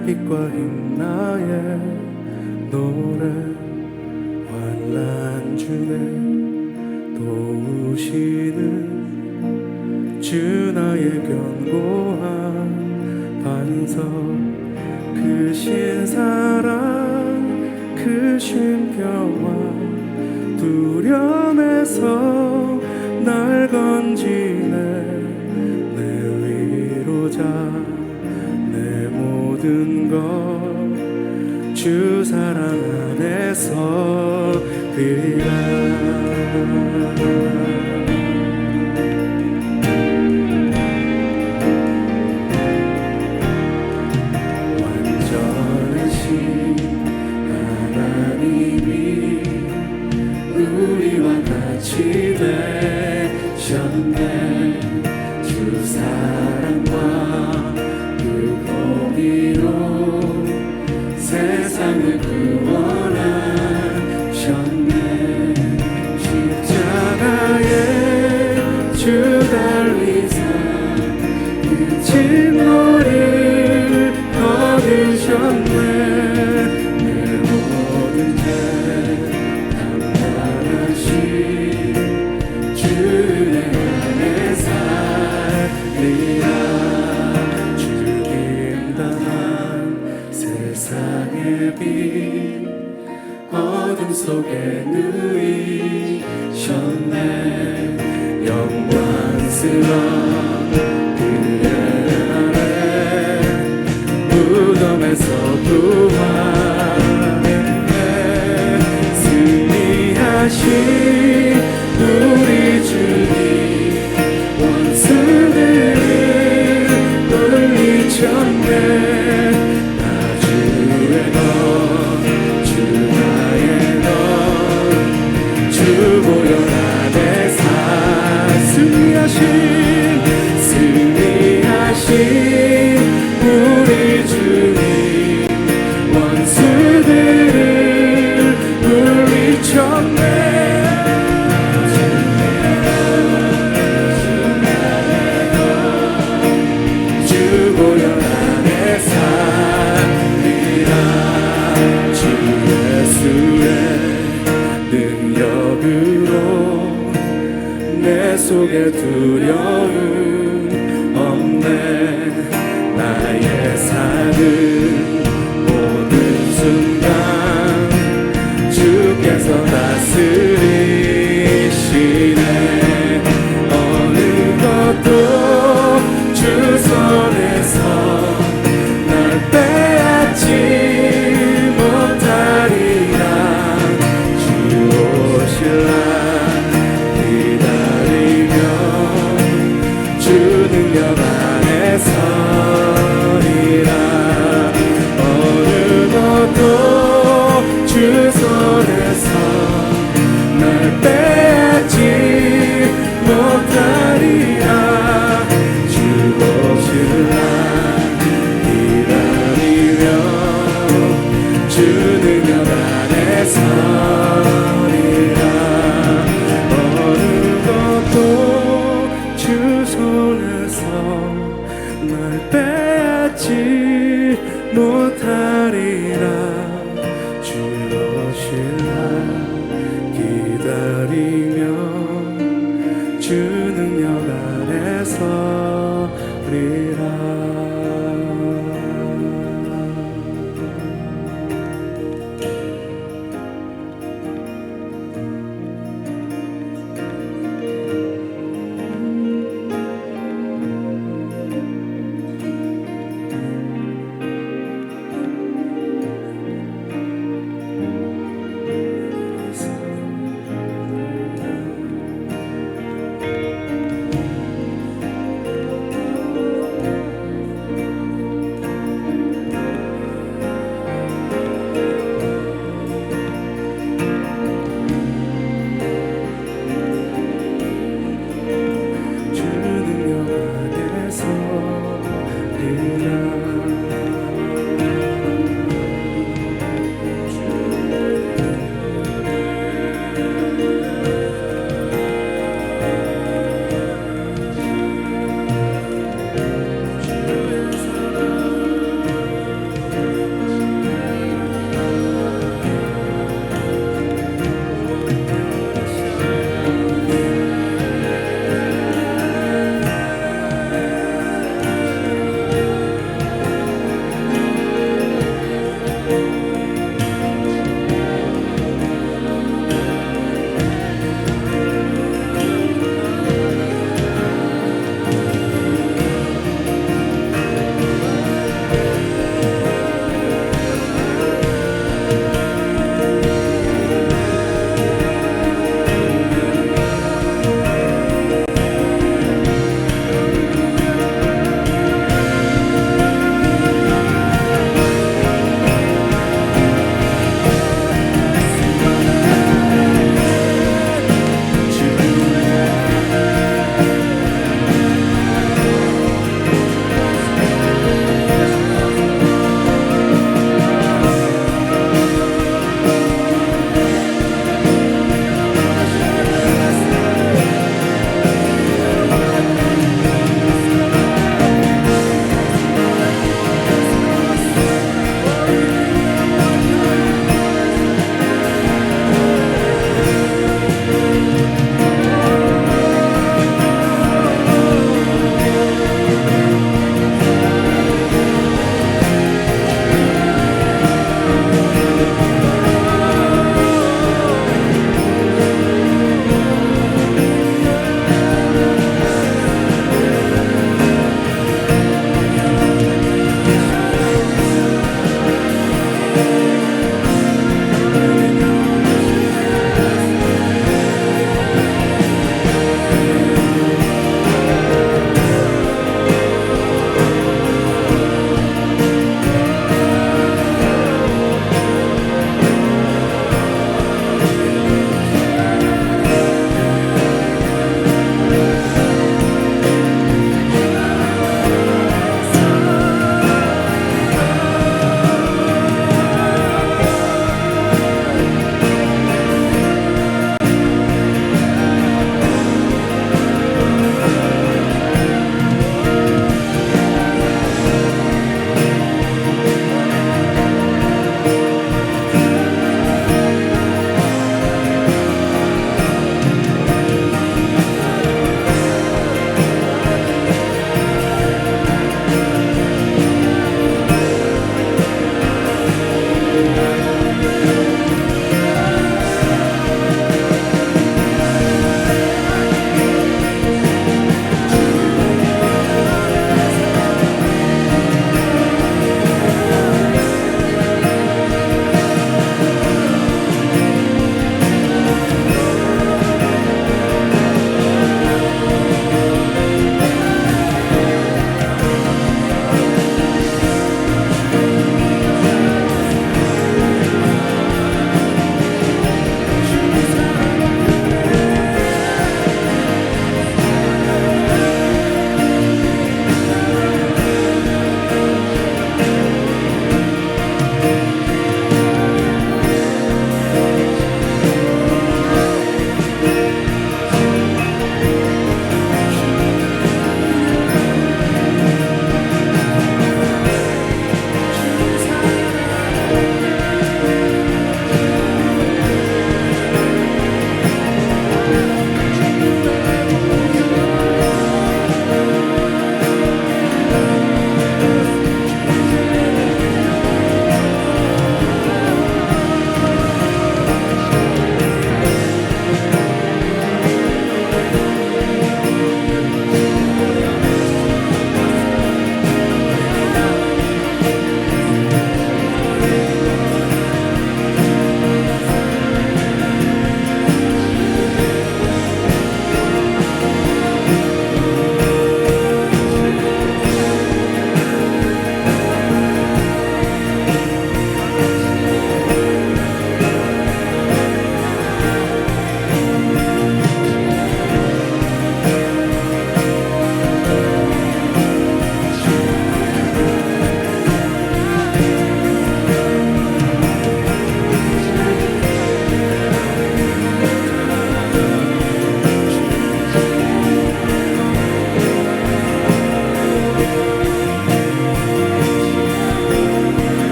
빛과 힘 나의 노래 환난 중에 도우시는 주 나의 견고한 반석 크신 사랑 크신 뼈와 두려움에서 날 건지네 내 위로자 내 모든 것 주 사랑 안에서 그리라 되셨네 주 사랑과 그 공의로 세상을 구원하셨네 십자가에 주 달리사 그 진노를 거두셨네 어둠 속에 누이셨네 영광스러운 그의 아래 무덤에서 부활했네 승리하신 우리 주님 원수들을 물리쳤네 승리하신 우리 주님 원수들을 물리쳤네 주 보혈 안에 살리라 주 예수의 능력으로 내 속에 두려움 없네 나의 사는 모든 순간 주께서 다스리시네 어느 것도 주 손에서 날 빼앗지 못하리라 주 오실라 서리라 어느 것도 주 손에서 날 빼앗지 못하리라 주 오실라 기다리며 주 능력 안에 서리라 어느 것도 주 손에서 날 빼앗지 못하리라 주 오실라 기다리며 주 능력 안에 서리라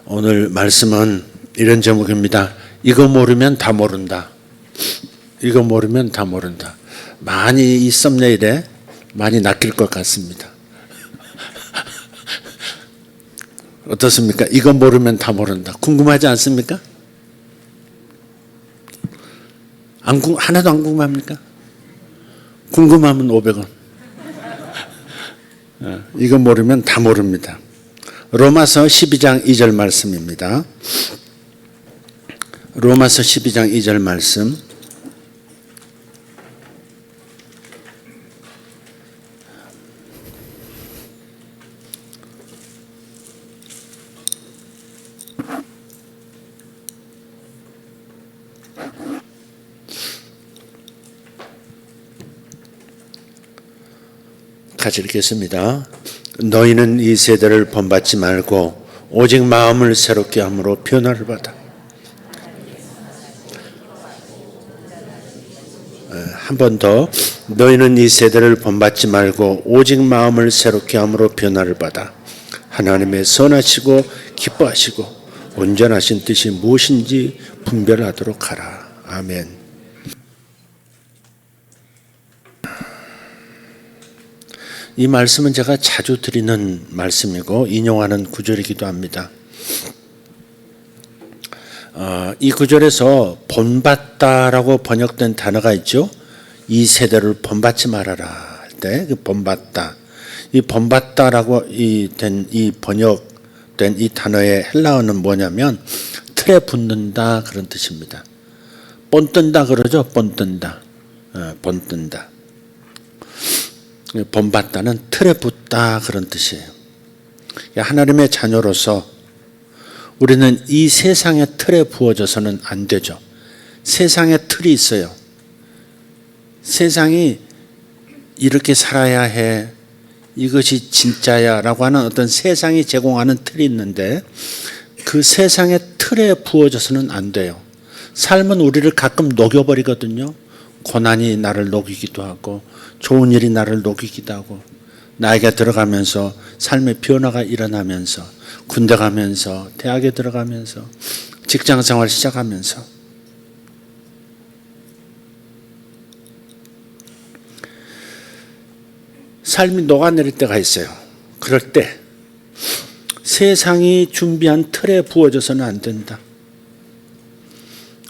오늘 말씀은 이런 제목입니다. 이거 모르면 다 모른다. 이거 모르면 다 모른다. 많이 이 썸네일에 많이 낚일 것 같습니다. 어떻습니까? 이거 모르면 다 모른다. 궁금하지 않습니까? 하나도 안 궁금합니까? 궁금하면 500원. 이거 모르면 다 모릅니다. 로마서 12장 2절 말씀입니다. 로마서 12장 2절 말씀. 같이 읽겠습니다. 너희는 이 세대를 본받지 말고 오직 마음을 새롭게 함으로 변화를 받아. 한 번 더. 너희는 이 세대를 본받지 말고 오직 마음을 새롭게 함으로 변화를 받아 하나님의 선하시고 기뻐하시고 온전하신 뜻이 무엇인지 분별하도록 하라. 아멘. 이 말씀은 제가 자주 드리는 말씀이고 인용하는 구절이기도 합니다. 이 구절에서 본받다라고 번역된 단어가 있죠. 이 세대를 본받지 말아라 할 때 그 본받다. 이 본받다라고 된 이 번역된 이 단어의 헬라어는 뭐냐면 틀에 붙는다 그런 뜻입니다. 본뜬다 그러죠. 본뜬다. 본뜬다. 본받다는 틀에 붙다 그런 뜻이에요. 하나님의 자녀로서 우리는 이 세상의 틀에 부어져서는 안 되죠. 세상의 틀이 있어요. 세상이 이렇게 살아야 해. 이것이 진짜야 라고 하는 어떤 세상이 제공하는 틀이 있는데 그 세상의 틀에 부어져서는 안 돼요. 삶은 우리를 가끔 녹여버리거든요. 고난이 나를 녹이기도 하고 좋은 일이 나를 녹이기도 하고 나에게 들어가면서 삶의 변화가 일어나면서 군대 가면서 대학에 들어가면서 직장생활 시작하면서 삶이 녹아내릴 때가 있어요. 그럴 때 세상이 준비한 틀에 부어져서는 안 된다.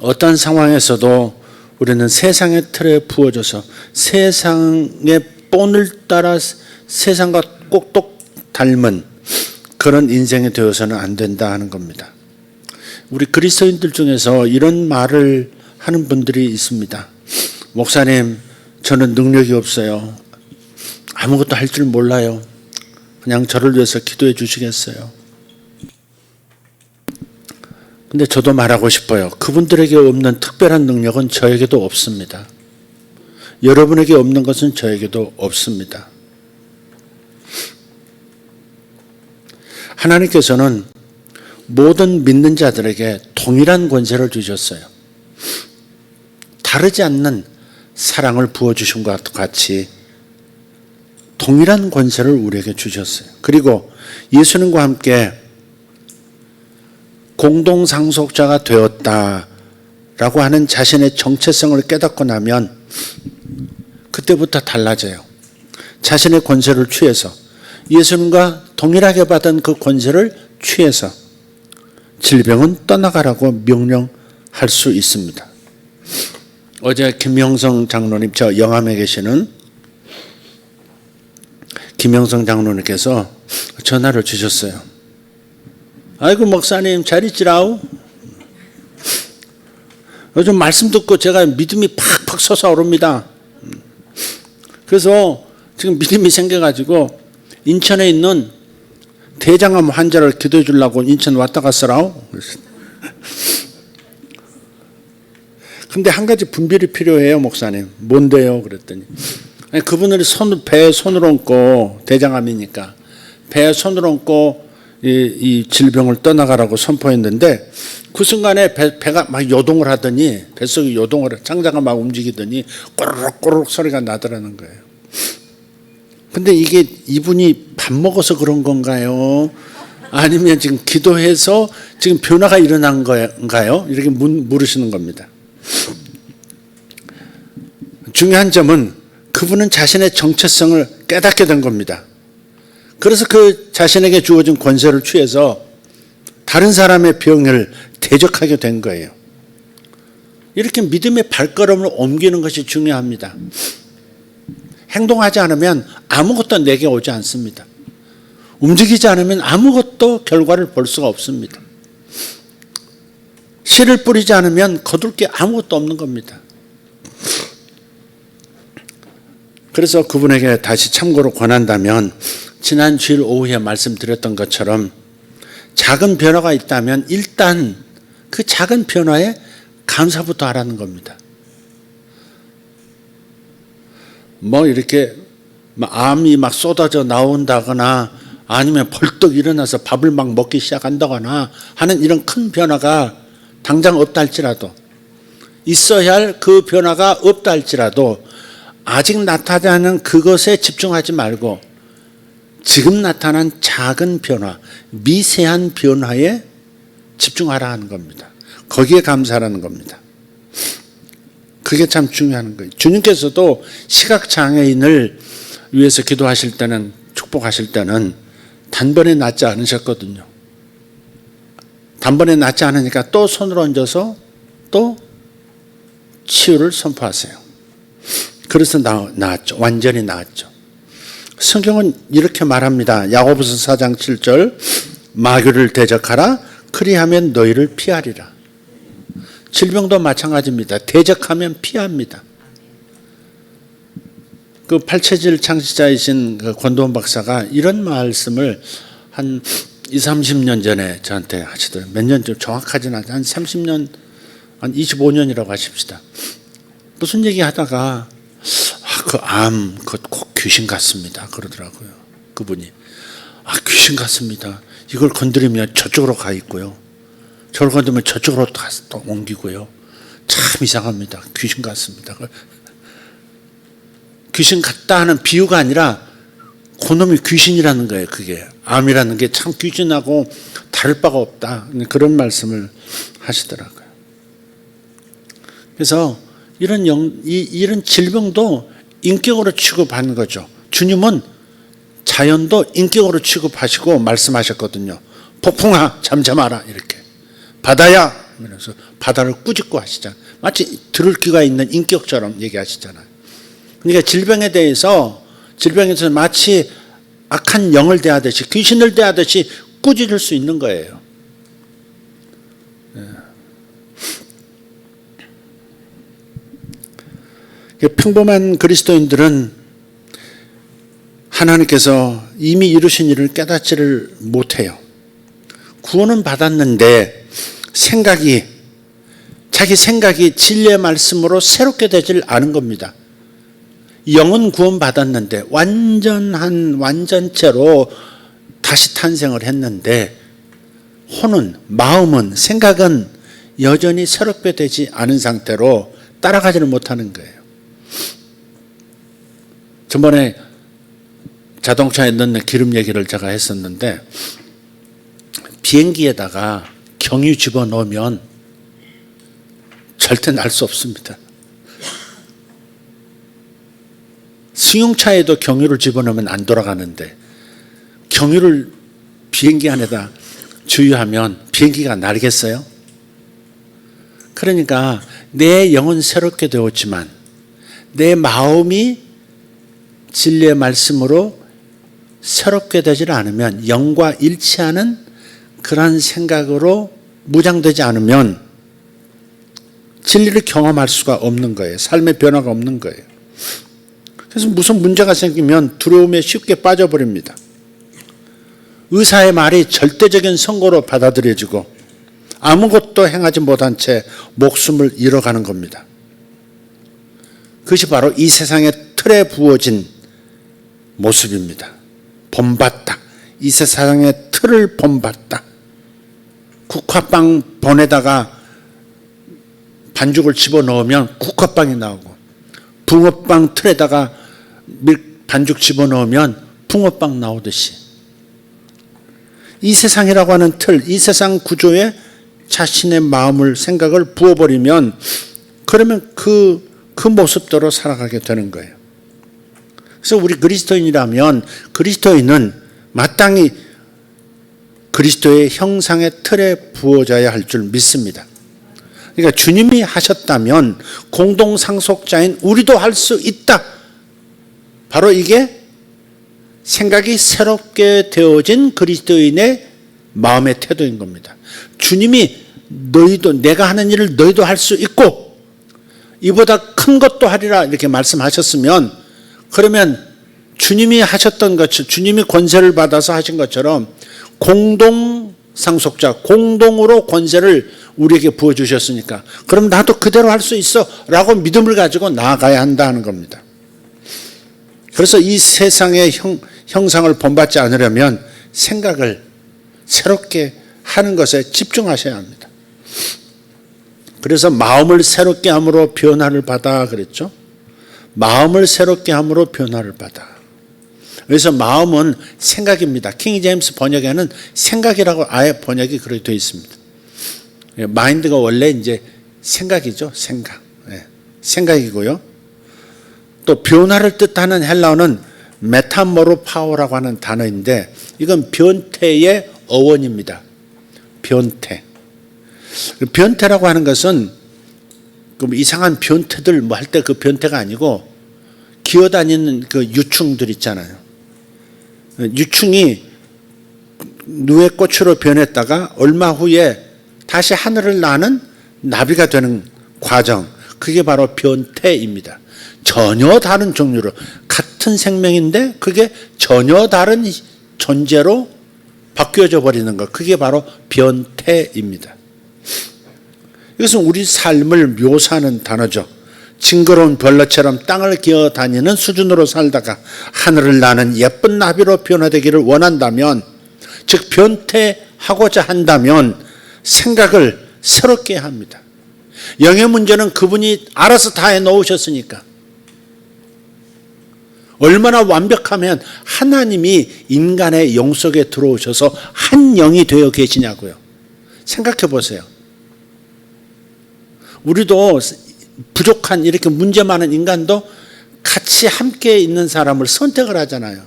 어떤 상황에서도 우리는 세상의 틀에 부어져서 세상의 본을 따라 세상과 꼭똑 닮은 그런 인생이 되어서는 안 된다 하는 겁니다. 우리 그리스도인들 중에서 이런 말을 하는 분들이 있습니다. 목사님, 저는 능력이 없어요. 아무것도 할 줄 몰라요. 그냥 저를 위해서 기도해 주시겠어요? 근데 저도 말하고 싶어요. 그분들에게 없는 특별한 능력은 저에게도 없습니다. 여러분에게 없는 것은 저에게도 없습니다. 하나님께서는 모든 믿는 자들에게 동일한 권세를 주셨어요. 다르지 않는 사랑을 부어주신 것과 같이 동일한 권세를 우리에게 주셨어요. 그리고 예수님과 함께 공동상속자가 되었다라고 하는 자신의 정체성을 깨닫고 나면 그때부터 달라져요. 자신의 권세를 취해서 예수님과 동일하게 받은 그 권세를 취해서 질병은 떠나가라고 명령할 수 있습니다. 어제 김영성 장로님, 저 영암에 계시는 김영성 장로님께서 전화를 주셨어요. 아이고 목사님 잘 있지라우. 요즘 말씀 듣고 제가 믿음이 팍팍 솟아오릅니다. 그래서 지금 믿음이 생겨가지고 인천에 있는 대장암 환자를 기도해 주려고 인천 왔다 갔어라우. 근데 한 가지 분별이 필요해요 목사님. 뭔데요? 그랬더니 그분들이 배에 손을 얹고 대장암이니까 배에 손을 얹고 이 질병을 떠나가라고 선포했는데 그 순간에 배가 막 요동을 하더니 뱃속이 요동을 창자가 막 움직이더니 꼬르륵 소리가 나더라는 거예요. 근데 이게 이분이 밥 먹어서 그런 건가요? 아니면 지금 기도해서 지금 변화가 일어난 건가요? 이렇게 물으시는 겁니다. 중요한 점은 그분은 자신의 정체성을 깨닫게 된 겁니다. 그래서 그 자신에게 주어진 권세를 취해서 다른 사람의 병을 대적하게 된 거예요. 이렇게 믿음의 발걸음을 옮기는 것이 중요합니다. 행동하지 않으면 아무것도 내게 오지 않습니다. 움직이지 않으면 아무것도 결과를 볼 수가 없습니다. 씨를 뿌리지 않으면 거둘 게 아무것도 없는 겁니다. 그래서 그분에게 다시 참고로 권한다면 지난 주일 오후에 말씀드렸던 것처럼 작은 변화가 있다면 일단 그 작은 변화에 감사부터 하라는 겁니다. 뭐 이렇게 암이 막 쏟아져 나온다거나 아니면 벌떡 일어나서 밥을 막 먹기 시작한다거나 하는 이런 큰 변화가 당장 없다 할지라도, 있어야 할 그 변화가 없다 할지라도 아직 나타나지 않은 그것에 집중하지 말고 지금 나타난 작은 변화, 미세한 변화에 집중하라 하는 겁니다. 거기에 감사하라는 겁니다. 그게 참 중요한 거예요. 주님께서도 시각장애인을 위해서 기도하실 때는, 축복하실 때는 단번에 낫지 않으셨거든요. 단번에 낫지 않으니까 또 손을 얹어서 또 치유를 선포하세요. 그래서 나았죠. 완전히 나았죠. 성경은 이렇게 말합니다. 야고보서 4장 7절, 마귀를 대적하라. 그리하면 너희를 피하리라. 질병도 마찬가지입니다. 대적하면 피합니다. 그 팔체질 창시자이신 그 권도원 박사가 이런 말씀을 한 20, 30년 전에 저한테 하시더라고요. 몇 년 좀 정확하지는 않아요. 한 30년, 한 25년이라고 하십시다. 무슨 얘기 하다가 그 암, 그거 꼭 귀신 같습니다. 그러더라고요. 그분이. 귀신 같습니다. 이걸 건드리면 저쪽으로 가 있고요. 저를 건드리면 저쪽으로 또 옮기고요. 참 이상합니다. 귀신 같습니다. 귀신 같다 하는 비유가 아니라 그놈이 귀신이라는 거예요. 그게 암이라는 게 참 귀신하고 다를 바가 없다. 그런 말씀을 하시더라고요. 그래서 이런 질병도 인격으로 취급하는 거죠. 주님은 자연도 인격으로 취급하시고 말씀하셨거든요. 폭풍아 잠잠하라 이렇게. 바다야 이러면서 바다를 꾸짖고 하시잖아요. 마치 들을 귀가 있는 인격처럼 얘기하시잖아요. 그러니까 질병에서 마치 악한 영을 대하듯이, 귀신을 대하듯이 꾸짖을 수 있는 거예요. 평범한 그리스도인들은 하나님께서 이미 이루신 일을 깨닫지를 못해요. 구원은 받았는데 자기 생각이 진리의 말씀으로 새롭게 되질 않은 겁니다. 영은 구원받았는데 완전한 완전체로 다시 탄생을 했는데 혼은, 마음은, 생각은 여전히 새롭게 되지 않은 상태로 따라가지를 못하는 거예요. 저번에 자동차에 넣는 기름 얘기를 제가 했었는데 비행기에다가 경유 집어넣으면 절대 날 수 없습니다. 승용차에도 경유를 집어넣으면 안 돌아가는데 경유를 비행기 안에다 주유하면 비행기가 날겠어요? 그러니까 내 영은 새롭게 되었지만 내 마음이 진리의 말씀으로 새롭게 되지 않으면, 영과 일치하는 그러한 생각으로 무장되지 않으면 진리를 경험할 수가 없는 거예요. 삶의 변화가 없는 거예요. 그래서 무슨 문제가 생기면 두려움에 쉽게 빠져버립니다. 의사의 말이 절대적인 선고로 받아들여지고 아무것도 행하지 못한 채 목숨을 잃어가는 겁니다. 그것이 바로 이 세상의 틀에 부어진 모습입니다. 본받다. 이 세상의 틀을 본받다. 국화빵 본에다가 반죽을 집어넣으면 국화빵이 나오고, 붕어빵 틀에다가 반죽 집어넣으면 붕어빵 나오듯이 이 세상이라고 하는 틀, 이 세상 구조에 자신의 마음을, 생각을 부어버리면 그러면 그 모습대로 살아가게 되는 거예요. 그래서 우리 그리스도인이라면 그리스도인은 마땅히 그리스도의 형상의 틀에 부어져야 할 줄 믿습니다. 그러니까 주님이 하셨다면 공동상속자인 우리도 할 수 있다. 바로 이게 생각이 새롭게 되어진 그리스도인의 마음의 태도인 겁니다. 주님이 너희도, 내가 하는 일을 너희도 할 수 있고 이보다 큰 것도 하리라 이렇게 말씀하셨으면, 그러면 주님이 하셨던 것처럼, 주님이 권세를 받아서 하신 것처럼 공동상속자, 공동으로 권세를 우리에게 부어주셨으니까 그럼 나도 그대로 할 수 있어 라고 믿음을 가지고 나아가야 한다는 겁니다. 그래서 이 세상의 형상을 본받지 않으려면 생각을 새롭게 하는 것에 집중하셔야 합니다. 그래서 마음을 새롭게 함으로 변화를 받아 그랬죠. 마음을 새롭게 함으로 변화를 받아. 그래서 마음은 생각입니다. 킹 제임스 번역에는 생각이라고 아예 번역이 그렇게 되어 있습니다. 마인드가 원래 이제 생각이죠. 생각. 생각이고요. 또 변화를 뜻하는 헬라어는 메타모르파오라고 하는 단어인데 이건 변태의 어원입니다. 변태. 변태라고 하는 것은 이상한 변태들 뭐 할 때 그 변태가 아니고 기어다니는 그 유충들 있잖아요. 유충이 누에 꽃으로 변했다가 얼마 후에 다시 하늘을 나는 나비가 되는 과정, 그게 바로 변태입니다. 전혀 다른 종류로, 같은 생명인데 그게 전혀 다른 존재로 바뀌어져 버리는 것, 그게 바로 변태입니다. 이것은 우리 삶을 묘사하는 단어죠. 징그러운 벌레처럼 땅을 기어다니는 수준으로 살다가 하늘을 나는 예쁜 나비로 변화되기를 원한다면, 즉 변태하고자 한다면 생각을 새롭게 합니다. 영의 문제는 그분이 알아서 다 해놓으셨으니까. 얼마나 완벽하면 하나님이 인간의 영 속에 들어오셔서 한 영이 되어 계시냐고요. 생각해 보세요. 우리도 부족한, 이렇게 문제 많은 인간도 같이 함께 있는 사람을 선택을 하잖아요.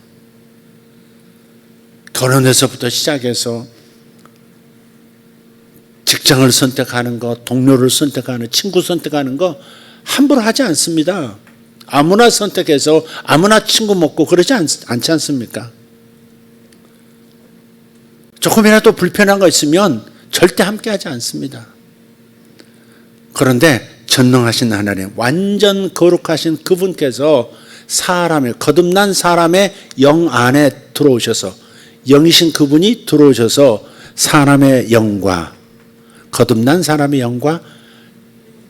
결혼에서부터 시작해서 직장을 선택하는 거, 동료를 선택하는, 친구 선택하는 거 함부로 하지 않습니다. 아무나 선택해서 아무나 친구 먹고 그러지 않지 않습니까? 조금이라도 불편한 거 있으면 절대 함께 하지 않습니다. 그런데 전능하신 하나님, 완전 거룩하신 그분께서 거듭난 사람의 영 안에 들어오셔서, 영이신 그분이 들어오셔서 사람의 영과, 거듭난 사람의 영과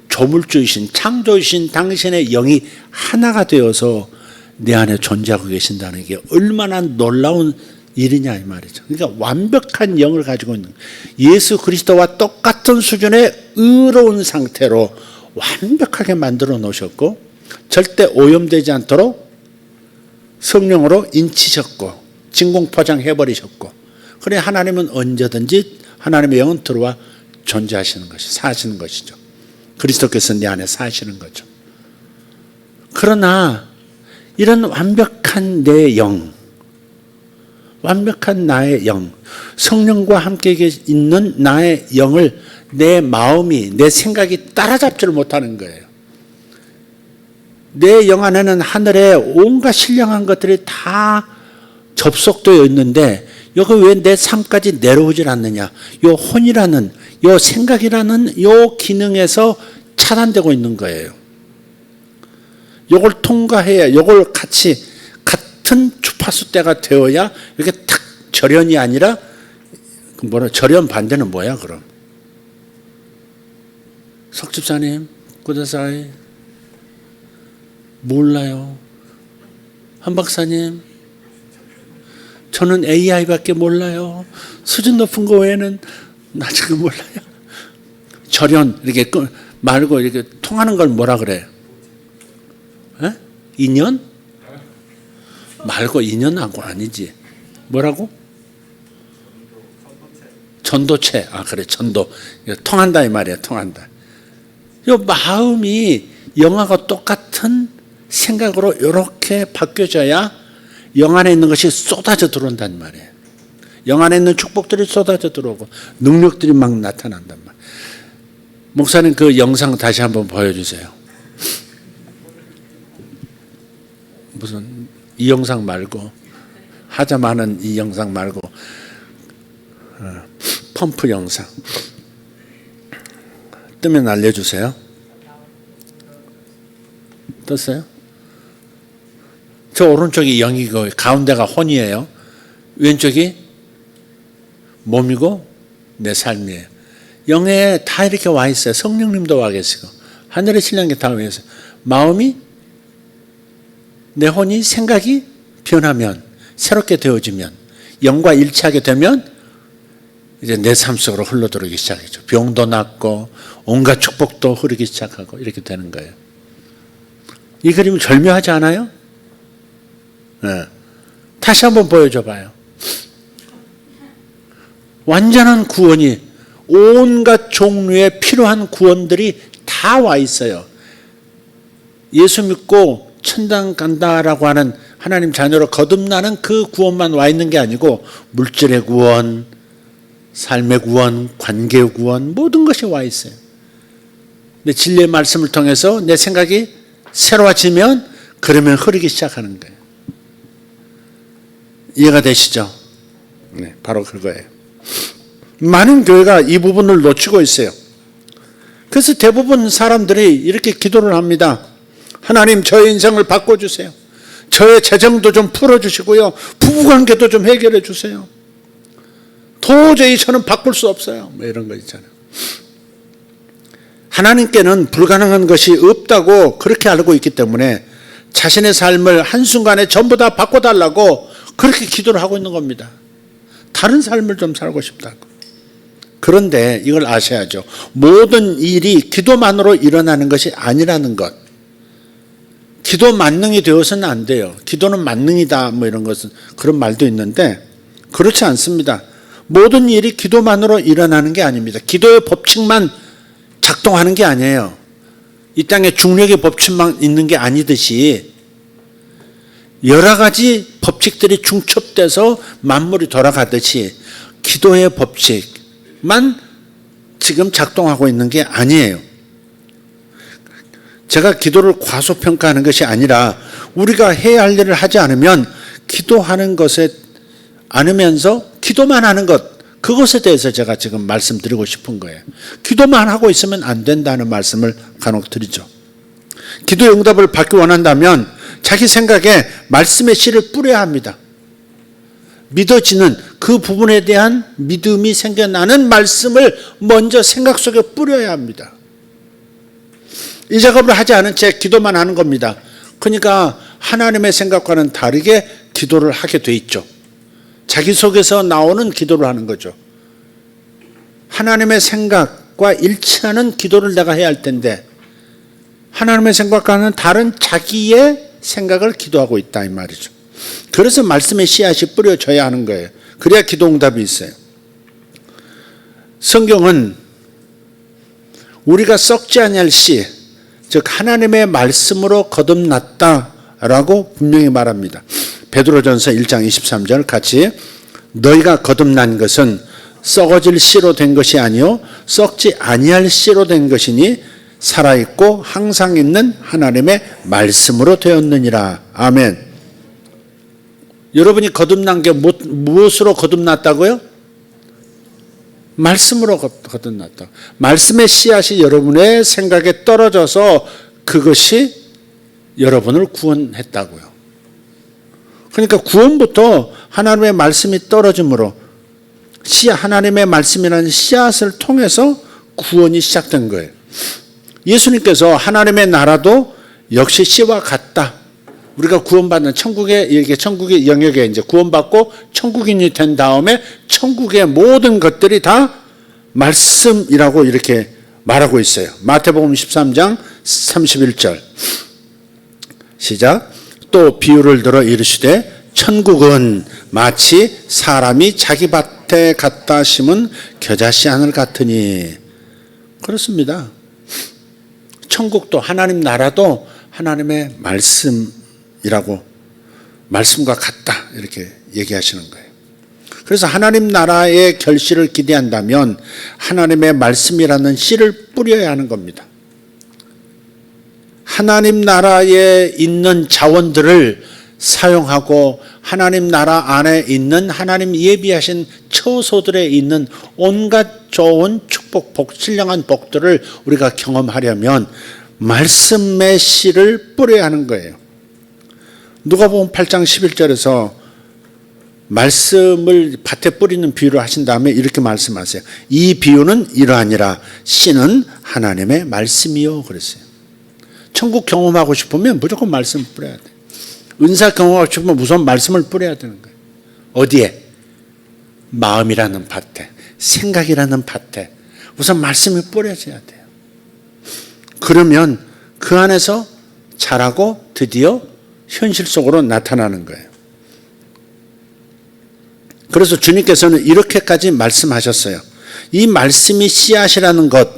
조물주이신, 창조이신 당신의 영이 하나가 되어서 내 안에 존재하고 계신다는 게 얼마나 놀라운 일이냐 이 말이죠. 그러니까 완벽한 영을 가지고 있는, 예수 그리스도와 똑같은 수준의 의로운 상태로 완벽하게 만들어 놓으셨고 절대 오염되지 않도록 성령으로 인치셨고 진공포장해 버리셨고, 그래 하나님은 언제든지 하나님의 영은 들어와 존재하시는 것이, 사시는 것이죠. 그리스도께서 내 안에 사시는 거죠. 그러나 이런 완벽한 내 영, 완벽한 나의 영, 성령과 함께 있는 나의 영을 내 마음이, 내 생각이 따라잡지를 못하는 거예요. 내 영 안에는 하늘의 온갖 신령한 것들이 다 접속되어 있는데 여기 왜 내 삶까지 내려오질 않느냐. 요 혼이라는, 요 생각이라는 요 기능에서 차단되고 있는 거예요. 요걸 통과해야, 요걸 같이 같은 주파수 때가 되어야 이렇게 탁 절연이 아니라, 절연 반대는 뭐야 그럼? 석 집사님, 구다사이 몰라요. 한 박사님, 저는 AI밖에 몰라요. 수준 높은 거 외에는 나 지금 몰라요. 절연 이렇게 말고 이렇게 통하는 걸 뭐라 그래? 인연? 말고 인연하고 아니지. 뭐라고? 전도체. 그래, 전도. 통한다 이 말이야, 통한다. 요 마음이 영하고 똑같은 생각으로 이렇게 바뀌어져야 영 안에 있는 것이 쏟아져 들어온단 말이에요. 영 안에 있는 축복들이 쏟아져 들어오고 능력들이 막 나타난단 말이에요. 목사님 그 영상 다시 한번 보여주세요. 무슨 이 영상 말고 하자마는 이 영상 말고 펌프 영상 뜨면 알려주세요. 떴어요? 저 오른쪽이 영이고 가운데가 혼이에요. 왼쪽이 몸이고 내 삶이에요. 영에 다 이렇게 와 있어요. 성령님도 와 계시고 하늘의 신령이 다 와 계세요. 마음이 내 혼이 생각이 변하면 새롭게 되어지면 영과 일치하게 되면 이제 내 삶 속으로 흘러들어오기 시작하죠. 병도 낫고 온갖 축복도 흐르기 시작하고 이렇게 되는 거예요. 이 그림이 절묘하지 않아요? 네. 다시 한번 보여줘 봐요. 완전한 구원이 온갖 종류의 필요한 구원들이 다 와 있어요. 예수 믿고 천당 간다라고 하는 하나님 자녀로 거듭나는 그 구원만 와 있는 게 아니고 물질의 구원, 삶의 구원, 관계의 구원 모든 것이 와 있어요. 근데 진리의 말씀을 통해서 내 생각이 새로워지면 그러면 흐르기 시작하는 거예요. 이해가 되시죠? 네, 바로 그거예요. 많은 교회가 이 부분을 놓치고 있어요. 그래서 대부분 사람들이 이렇게 기도를 합니다. 하나님 저의 인생을 바꿔주세요. 저의 재정도 좀 풀어주시고요. 부부관계도 좀 해결해 주세요. 도저히 저는 바꿀 수 없어요. 뭐 이런 거 있잖아요. 하나님께는 불가능한 것이 없다고 그렇게 알고 있기 때문에 자신의 삶을 한순간에 전부 다 바꿔달라고 그렇게 기도를 하고 있는 겁니다. 다른 삶을 좀 살고 싶다고. 그런데 이걸 아셔야죠. 모든 일이 기도만으로 일어나는 것이 아니라는 것. 기도 만능이 되어서는 안 돼요. 기도는 만능이다 뭐 이런 것은 그런 말도 있는데 그렇지 않습니다. 모든 일이 기도만으로 일어나는 게 아닙니다. 기도의 법칙만 작동하는 게 아니에요. 이 땅에 중력의 법칙만 있는 게 아니듯이 여러 가지 법칙들이 중첩돼서 만물이 돌아가듯이 기도의 법칙만 지금 작동하고 있는 게 아니에요. 제가 기도를 과소평가하는 것이 아니라 우리가 해야 할 일을 하지 않으면 기도하는 것에 않으면서 기도만 하는 것, 그것에 대해서 제가 지금 말씀드리고 싶은 거예요. 기도만 하고 있으면 안 된다는 말씀을 간혹 드리죠. 기도의 응답을 받기 원한다면 자기 생각에 말씀의 씨를 뿌려야 합니다. 믿어지는 그 부분에 대한 믿음이 생겨나는 말씀을 먼저 생각 속에 뿌려야 합니다. 이 작업을 하지 않은 채 기도만 하는 겁니다. 그러니까 하나님의 생각과는 다르게 기도를 하게 돼 있죠. 자기 속에서 나오는 기도를 하는 거죠. 하나님의 생각과 일치하는 기도를 내가 해야 할 텐데 하나님의 생각과는 다른 자기의 생각을 기도하고 있다 이 말이죠. 그래서 말씀의 씨앗이 뿌려져야 하는 거예요. 그래야 기도 응답이 있어요. 성경은 우리가 썩지 아니할 씨, 즉 하나님의 말씀으로 거듭났다라고 분명히 말합니다. 베드로전서 1장 23절 같이 너희가 거듭난 것은 썩어질 씨로 된 것이 아니요 썩지 아니할 씨로 된 것이니 살아있고 항상 있는 하나님의 말씀으로 되었느니라. 아멘. 여러분이 거듭난 게 무엇으로 거듭났다고요? 말씀으로 거듭났다. 말씀의 씨앗이 여러분의 생각에 떨어져서 그것이 여러분을 구원했다고요. 그러니까 구원부터 하나님의 말씀이 떨어짐으로 하나님의 말씀이라는 씨앗을 통해서 구원이 시작된 거예요. 예수님께서 하나님의 나라도 역시 씨와 같다. 우리가 구원받는 천국의 영역에 이제 구원받고 천국인이 된 다음에 천국의 모든 것들이 다 말씀이라고 이렇게 말하고 있어요. 마태복음 13장 31절 시작. 또 비유를 들어 이르시되 천국은 마치 사람이 자기 밭 밭에 갖다 심은 겨자씨 하늘 같으니. 그렇습니다. 천국도 하나님 나라도 하나님의 말씀이라고, 말씀과 같다 이렇게 얘기하시는 거예요. 그래서 하나님 나라의 결실을 기대한다면 하나님의 말씀이라는 씨를 뿌려야 하는 겁니다. 하나님 나라에 있는 자원들을 사용하고 하나님 나라 안에 있는 하나님 예비하신 처소들에 있는 온갖 좋은 축복, 신령한 복들을 우리가 경험하려면 말씀의 씨를 뿌려야 하는 거예요. 누가복음 8장 11절에서 말씀을 밭에 뿌리는 비유를 하신 다음에 이렇게 말씀하세요. 이 비유는 이러하니라. 씨는 하나님의 말씀이요 그랬어요. 천국 경험하고 싶으면 무조건 말씀을 뿌려야 돼. 은사 경험하고 싶으면 우선 말씀을 뿌려야 되는 거예요. 어디에? 마음이라는 밭에, 생각이라는 밭에 우선 말씀이 뿌려져야 돼요. 그러면 그 안에서 자라고 드디어 현실 속으로 나타나는 거예요. 그래서 주님께서는 이렇게까지 말씀하셨어요. 이 말씀이 씨앗이라는 것,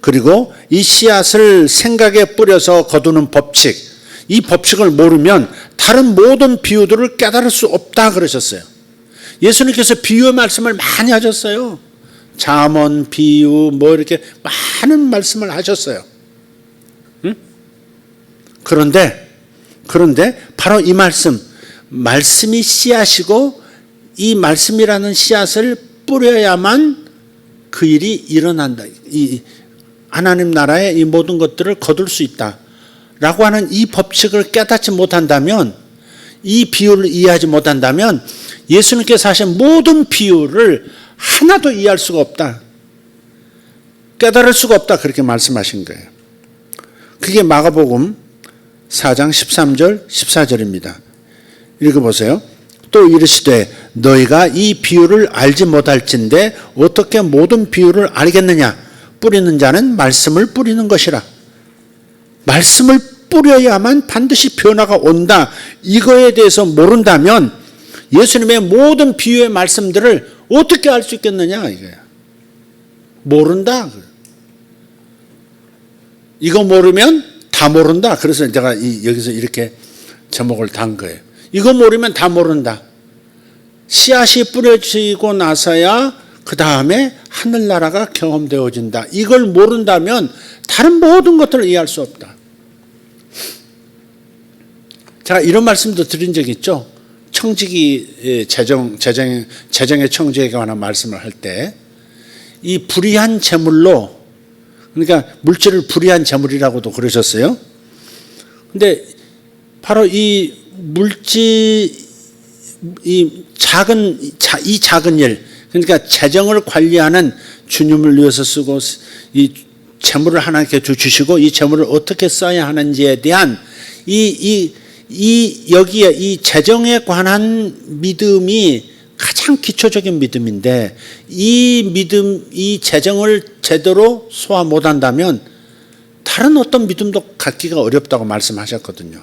그리고 이 씨앗을 생각에 뿌려서 거두는 법칙, 이 법칙을 모르면 다른 모든 비유들을 깨달을 수 없다 그러셨어요. 예수님께서 비유의 말씀을 많이 하셨어요. 잠언, 비유, 이렇게 많은 말씀을 하셨어요. 응? 그런데 바로 이 말씀이 씨앗이고 이 말씀이라는 씨앗을 뿌려야만 그 일이 일어난다. 이 하나님 나라의 이 모든 것들을 거둘 수 있다. 라고 하는 이 법칙을 깨닫지 못한다면, 이 비유를 이해하지 못한다면 예수님께서 하신 모든 비유를 하나도 이해할 수가 없다. 깨달을 수가 없다. 그렇게 말씀하신 거예요. 그게 마가복음 4장 13절 14절입니다. 읽어보세요. 또 이르시되 너희가 이 비유를 알지 못할진대 어떻게 모든 비유를 알겠느냐. 뿌리는 자는 말씀을 뿌리는 것이라. 말씀을 뿌려야만 반드시 변화가 온다. 이거에 대해서 모른다면 예수님의 모든 비유의 말씀들을 어떻게 알 수 있겠느냐 이거야. 모른다. 이거 모르면 다 모른다. 그래서 제가 여기서 이렇게 제목을 단 거예요. 이거 모르면 다 모른다. 씨앗이 뿌려지고 나서야 그 다음에 하늘나라가 경험되어진다. 이걸 모른다면 다른 모든 것들을 이해할 수 없다. 제가 이런 말씀도 드린 적이 있죠. 청지기 재정의 청지기에 관한 말씀을 할 때 이 불의한 재물로, 그러니까 물질을 불의한 재물이라고도 그러셨어요. 근데 바로 이 작은 일, 그러니까 재정을 관리하는 주님을 위해서 쓰고 이 재물을 하나님께 주시고 이 재물을 어떻게 써야 하는지에 대한 여기에 이 재정에 관한 믿음이 가장 기초적인 믿음인데 이 재정을 제대로 소화 못한다면 다른 어떤 믿음도 갖기가 어렵다고 말씀하셨거든요.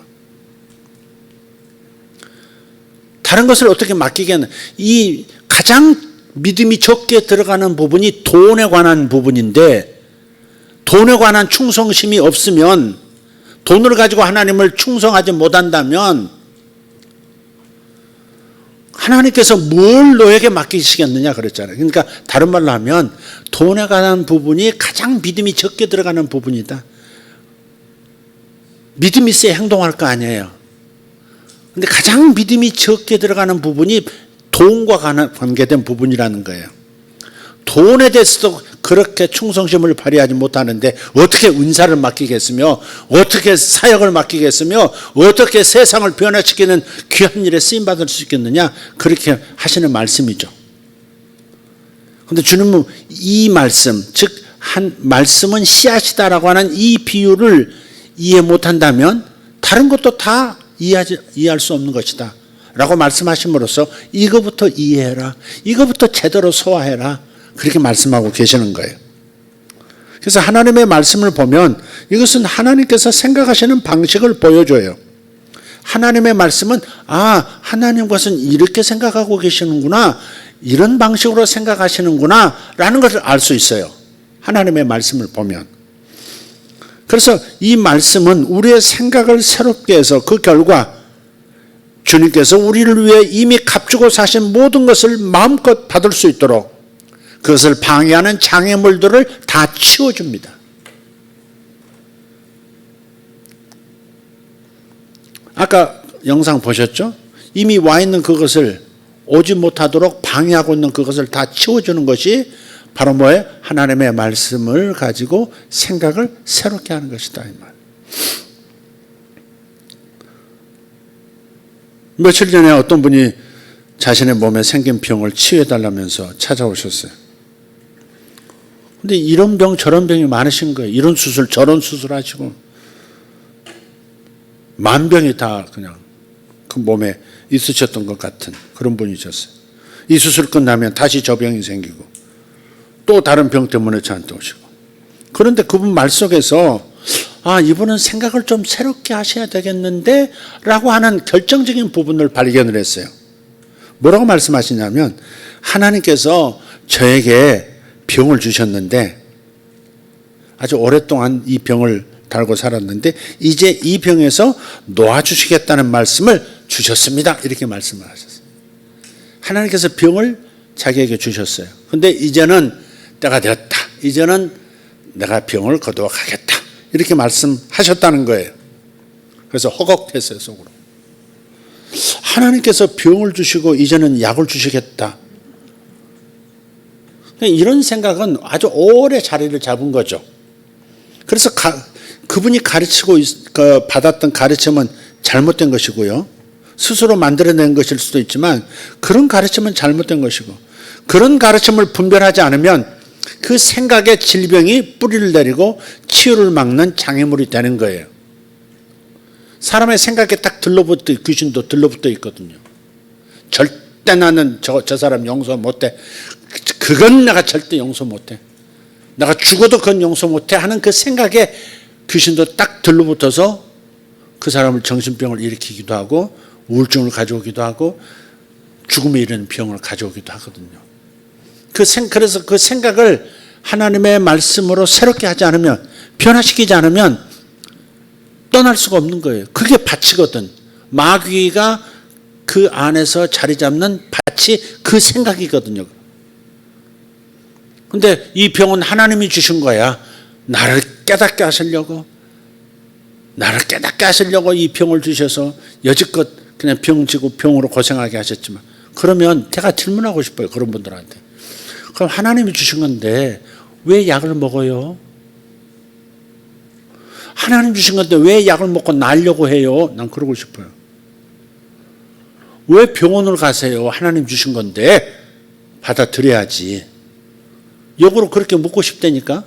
다른 것을 어떻게 맡기겠나. 이 가장 믿음이 적게 들어가는 부분이 돈에 관한 부분인데 돈에 관한 충성심이 없으면, 돈을 가지고 하나님을 충성하지 못한다면 하나님께서 뭘 너에게 맡기시겠느냐 그랬잖아요. 그러니까 다른 말로 하면 돈에 관한 부분이 가장 믿음이 적게 들어가는 부분이다. 믿음이 있어야 행동할 거 아니에요. 근데 가장 믿음이 적게 들어가는 부분이 돈과 관계된 부분이라는 거예요. 돈에 대해서도 그렇게 충성심을 발휘하지 못하는데 어떻게 은사를 맡기겠으며, 어떻게 사역을 맡기겠으며, 어떻게 세상을 변화시키는 귀한 일에 쓰임받을 수 있겠느냐. 그렇게 하시는 말씀이죠. 그런데 주님은 이 말씀, 즉 말씀은 씨앗이다라고 하는 이 비유를 이해 못한다면 다른 것도 다 이해할 수 없는 것이다 라고 말씀하심으로써 이거부터 이해해라, 이거부터 제대로 소화해라, 그렇게 말씀하고 계시는 거예요. 그래서 하나님의 말씀을 보면 이것은 하나님께서 생각하시는 방식을 보여줘요. 하나님의 말씀은 하나님 것은 이렇게 생각하고 계시는구나, 이런 방식으로 생각하시는구나 라는 것을 알 수 있어요. 하나님의 말씀을 보면. 그래서 이 말씀은 우리의 생각을 새롭게 해서 그 결과 주님께서 우리를 위해 이미 값주고 사신 모든 것을 마음껏 받을 수 있도록 그것을 방해하는 장애물들을 다 치워줍니다. 아까 영상 보셨죠? 이미 와 있는 그것을 오지 못하도록 방해하고 있는 그것을 다 치워주는 것이 바로 뭐예요? 하나님의 말씀을 가지고 생각을 새롭게 하는 것이다, 이 말. 며칠 전에 어떤 분이 자신의 몸에 생긴 병을 치유해달라면서 찾아오셨어요. 근데 이런 병 저런 병이 많으신 거예요. 이런 수술 저런 수술 하시고 만병이 다 그냥 그 몸에 있으셨던 것 같은 그런 분이셨어요. 이 수술 끝나면 다시 저 병이 생기고 또 다른 병 때문에 저한테 오시고. 그런데 그분 말 속에서 이분은 생각을 좀 새롭게 하셔야 되겠는데 라고 하는 결정적인 부분을 발견을 했어요. 뭐라고 말씀하시냐면 하나님께서 저에게 병을 주셨는데 아주 오랫동안 이 병을 달고 살았는데 이제 이 병에서 놓아주시겠다는 말씀을 주셨습니다. 이렇게 말씀을 하셨어요. 하나님께서 병을 자기에게 주셨어요. 근데 이제는 때가 되었다. 이제는 내가 병을 거두어 가겠다. 이렇게 말씀하셨다는 거예요. 그래서 허걱했어요, 속으로. 하나님께서 병을 주시고 이제는 약을 주시겠다. 이런 생각은 아주 오래 자리를 잡은 거죠. 그래서 그분이 가르치고 받았던 가르침은 잘못된 것이고요. 스스로 만들어낸 것일 수도 있지만 그런 가르침은 잘못된 것이고 그런 가르침을 분별하지 않으면 그 생각의 질병이 뿌리를 내리고 치유를 막는 장애물이 되는 거예요. 사람의 생각에 딱 들러붙어 귀신도 들러붙어 있거든요. 절대 나는 저 사람 용서 못해. 그건 내가 절대 용서 못해. 내가 죽어도 그건 용서 못해 하는 그 생각에 귀신도 딱 들러붙어서 그 사람을 정신병을 일으키기도 하고 우울증을 가져오기도 하고 죽음에 이르는 병을 가져오기도 하거든요. 그래서 그 생각을 하나님의 말씀으로 새롭게 하지 않으면, 변화시키지 않으면 떠날 수가 없는 거예요. 그게 밭이거든. 마귀가 그 안에서 자리 잡는 밭이 그 생각이거든요. 근데 이 병은 하나님이 주신 거야. 나를 깨닫게 하시려고 이 병을 주셔서 여지껏 그냥 병지고 병으로 고생하게 하셨지만, 그러면 제가 질문하고 싶어요. 그런 분들한테. 그럼 하나님이 주신 건데 왜 약을 먹어요? 하나님 주신 건데 왜 약을 먹고 나으려고 해요? 난 그러고 싶어요. 왜 병원을 가세요? 하나님 주신 건데 받아들여야지. 역으로 그렇게 묻고 싶다니까.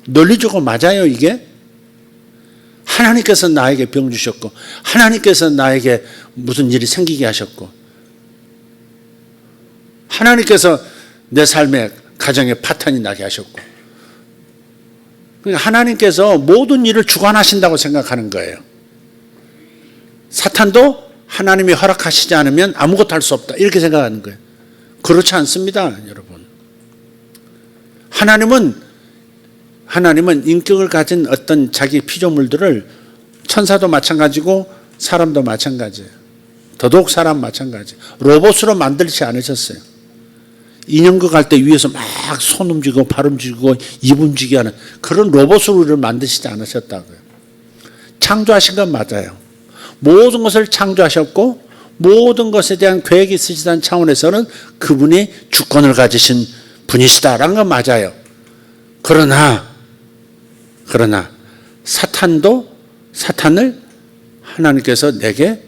논리적으로 맞아요, 이게? 하나님께서 나에게 병 주셨고 하나님께서 나에게 무슨 일이 생기게 하셨고 하나님께서 내 삶에 가정에 파탄이 나게 하셨고, 그러니까 하나님께서 모든 일을 주관하신다고 생각하는 거예요. 사탄도 하나님이 허락하시지 않으면 아무것도 할 수 없다 이렇게 생각하는 거예요. 그렇지 않습니다, 여러분. 하나님은 인격을 가진 어떤 자기 피조물들을, 천사도 마찬가지고 사람도 마찬가지예요. 더더욱 사람 마찬가지. 로봇으로 만들지 않으셨어요. 인형극 할 때 위에서 막 손 움직이고 발 움직이고 입 움직이게 하는 그런 로봇으로 우리를 만드시지 않으셨다고요. 창조하신 건 맞아요. 모든 것을 창조하셨고 모든 것에 대한 계획이 있으시다는 차원에서는 그분이 주권을 가지신 분이시다라는 건 맞아요. 그러나 사탄을 하나님께서 내게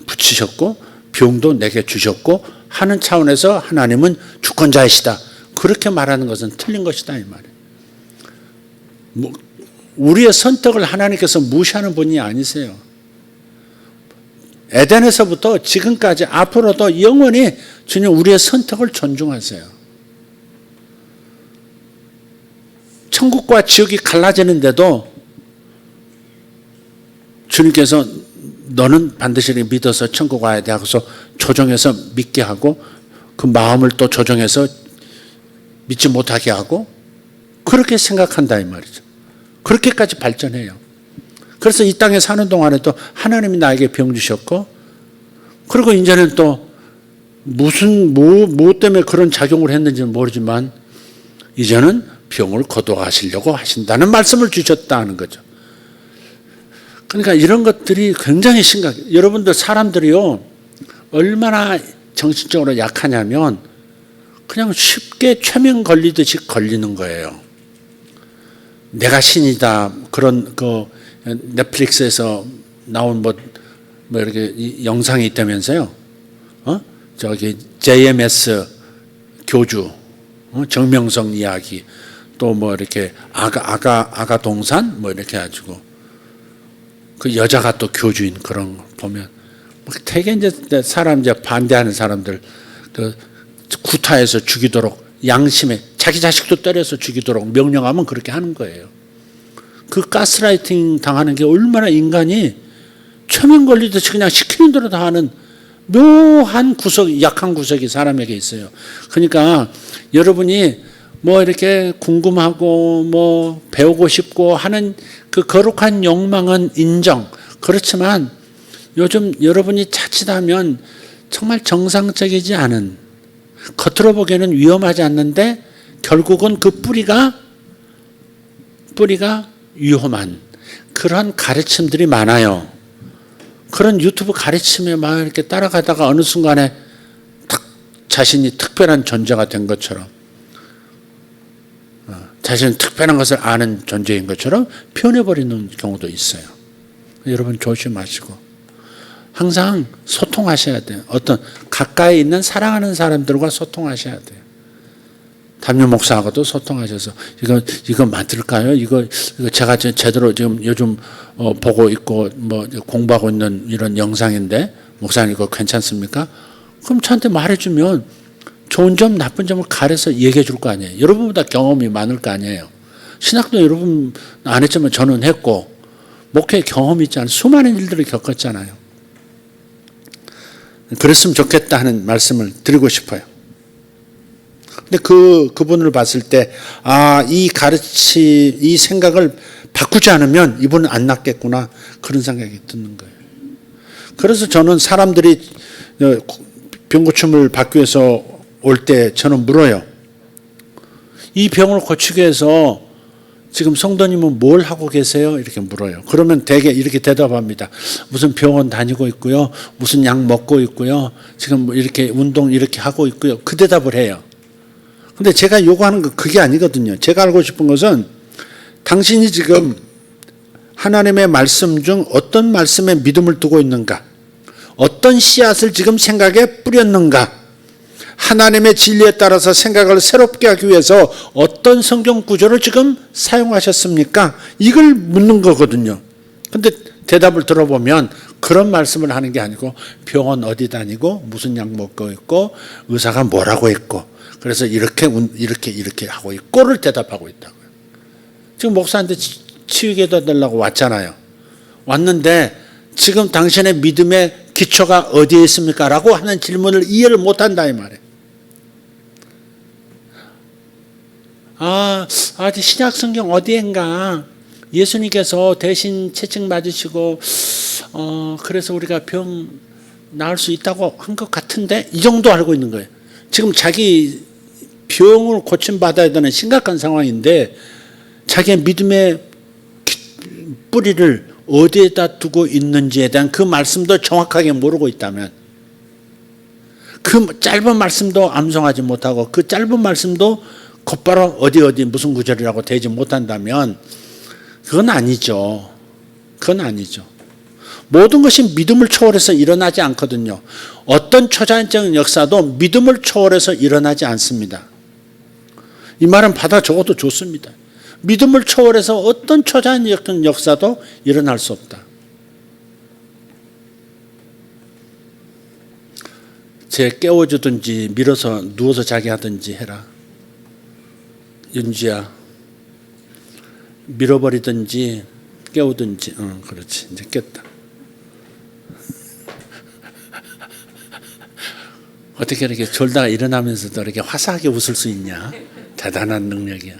붙이셨고 병도 내게 주셨고 하는 차원에서 하나님은 주권자이시다. 그렇게 말하는 것은 틀린 것이다, 이 말이에요. 우리의 선택을 하나님께서 무시하는 분이 아니세요. 에덴에서부터 지금까지 앞으로도 영원히 주님 우리의 선택을 존중하세요. 천국과 지옥이 갈라지는데도 주님께서 너는 반드시 믿어서 천국 와야 돼 하고서 조정해서 믿게 하고 그 마음을 또 조정해서 믿지 못하게 하고 그렇게 생각한다 이 말이죠. 그렇게까지 발전해요. 그래서 이 땅에 사는 동안에도 하나님이 나에게 병 주셨고 그리고 이제는 또 무슨 뭐 때문에 그런 작용을 했는지는 모르지만 이제는 병을 거둬가시려고 하신다는 말씀을 주셨다는 거죠. 그러니까 이런 것들이 굉장히 심각해요. 여러분들 사람들이요 얼마나 정신적으로 약하냐면 그냥 쉽게 최면 걸리듯이 걸리는 거예요. 내가 신이다 그런 그 넷플릭스에서 나온 뭐 이렇게 영상이 있다면서요. 저기 JMS 교주 정명성 이야기 또 뭐 이렇게 아가 동산 뭐 이렇게 해가지고 그 여자가 또 교주인 그런 거 보면 되게 이제 사람 이제 반대하는 사람들 그 구타해서 죽이도록 양심에 자기 자식도 때려서 죽이도록 명령하면 그렇게 하는 거예요. 그 가스라이팅 당하는 게 얼마나 인간이 최면 걸리듯이 그냥 시키는 대로 다 하는 묘한 구석, 약한 구석이 사람에게 있어요. 그러니까 여러분이 뭐 이렇게 궁금하고 뭐 배우고 싶고 하는 그 거룩한 욕망은 인정. 그렇지만 요즘 여러분이 자칫하면 정말 정상적이지 않은 겉으로 보기에는 위험하지 않는데 결국은 그 뿌리가 위험한 그런 가르침들이 많아요. 그런 유튜브 가르침에 막 이렇게 따라가다가 어느 순간에 딱 자신이 특별한 존재가 된 것처럼 자신은 특별한 것을 아는 존재인 것처럼 표현해버리는 경우도 있어요. 여러분 조심하시고 항상 소통하셔야 돼요. 어떤 가까이 있는 사랑하는 사람들과 소통하셔야 돼요. 담임 목사하고도 소통하셔서 이거 맞을까요? 이거 제가 제대로 지금 요즘 보고 있고 뭐 공부하고 있는 이런 영상인데 목사님 이거 괜찮습니까? 그럼 저한테 말해주면 좋은 점 나쁜 점을 가려서 얘기해 줄 거 아니에요. 여러분보다 경험이 많을 거 아니에요. 신학도 여러분 안 했지만 저는 했고 목회 경험이 있잖아요. 수많은 일들을 겪었잖아요. 그랬으면 좋겠다 하는 말씀을 드리고 싶어요. 근데 그분을 봤을 때, 이 생각을 바꾸지 않으면 이분은 안 낫겠구나. 그런 생각이 드는 거예요. 그래서 저는 사람들이 병고침을 받기 위해서 올 때 저는 물어요. 이 병을 고치기 위해서 지금 성도님은 뭘 하고 계세요? 이렇게 물어요. 그러면 대개 이렇게 대답합니다. 무슨 병원 다니고 있고요. 무슨 약 먹고 있고요. 지금 이렇게 운동 이렇게 하고 있고요. 그 대답을 해요. 근데 제가 요구하는 건 그게 아니거든요. 제가 알고 싶은 것은 당신이 지금 하나님의 말씀 중 어떤 말씀에 믿음을 두고 있는가? 어떤 씨앗을 지금 생각에 뿌렸는가? 하나님의 진리에 따라서 생각을 새롭게 하기 위해서 어떤 성경 구조를 지금 사용하셨습니까? 이걸 묻는 거거든요. 근데 대답을 들어보면 그런 말씀을 하는 게 아니고 병원 어디 다니고 무슨 약 먹고 있고 의사가 뭐라고 했고 그래서 이렇게 하고 있고를 대답하고 있다고요. 지금 목사한테 치유게 해달라고 왔잖아요. 왔는데 지금 당신의 믿음의 기초가 어디에 있습니까? 라고 하는 질문을 이해를 못한다 이 말이에요. 신약 성경 어디엔가 예수님께서 대신 채찍 맞으시고 그래서 우리가 병 나을 수 있다고 한 것 같은데 이 정도 알고 있는 거예요. 지금 자기 병을 고침받아야 되는 심각한 상황인데 자기의 믿음의 뿌리를 어디에다 두고 있는지에 대한 그 말씀도 정확하게 모르고 있다면 그 짧은 말씀도 암송하지 못하고 그 짧은 말씀도 곧바로 어디 무슨 구절이라고 되지 못한다면 그건 아니죠. 그건 아니죠. 모든 것이 믿음을 초월해서 일어나지 않거든요. 어떤 초자연적인 역사도 믿음을 초월해서 일어나지 않습니다. 이 말은 받아 적어도 좋습니다. 믿음을 초월해서 어떤 초자연적인 역사도 일어날 수 없다. 쟤 깨워주든지 밀어서 누워서 자게 하든지 해라. 윤지야 밀어버리든지 깨우든지 그렇지 이제 깼다. 어떻게 이렇게 졸다가 일어나면서도 이렇게 화사하게 웃을 수 있냐? 대단한 능력이야.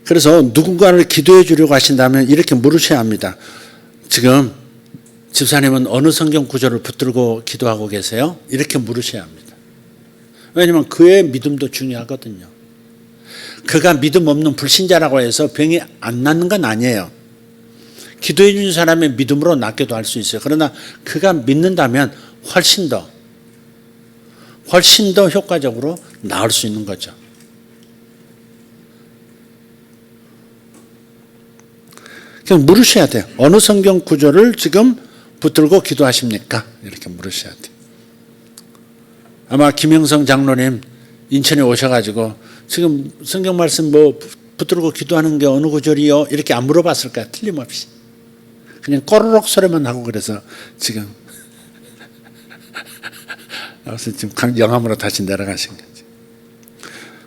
그래서 누군가를 기도해 주려고 하신다면 이렇게 물으셔야 합니다. 지금 집사님은 어느 성경 구절을 붙들고 기도하고 계세요? 이렇게 물으셔야 합니다. 왜냐하면 그의 믿음도 중요하거든요. 그가 믿음 없는 불신자라고 해서 병이 안 낫는 건 아니에요. 기도해 주는 사람의 믿음으로 낫기도 할 수 있어요. 그러나 그가 믿는다면 훨씬 더 효과적으로 나을 수 있는 거죠. 그냥 물으셔야 돼요. 어느 성경 구절을 지금 붙들고 기도하십니까? 이렇게 물으셔야 돼요. 아마 김영성 장로님 인천에 오셔가지고 지금 성경 말씀 뭐 붙들고 기도하는 게 어느 구절이요? 이렇게 안 물어봤을 거야. 틀림없이. 그냥 꼬르륵 소리만 하고 그래서 지금 지금 영암으로 다시 내려가신 거지.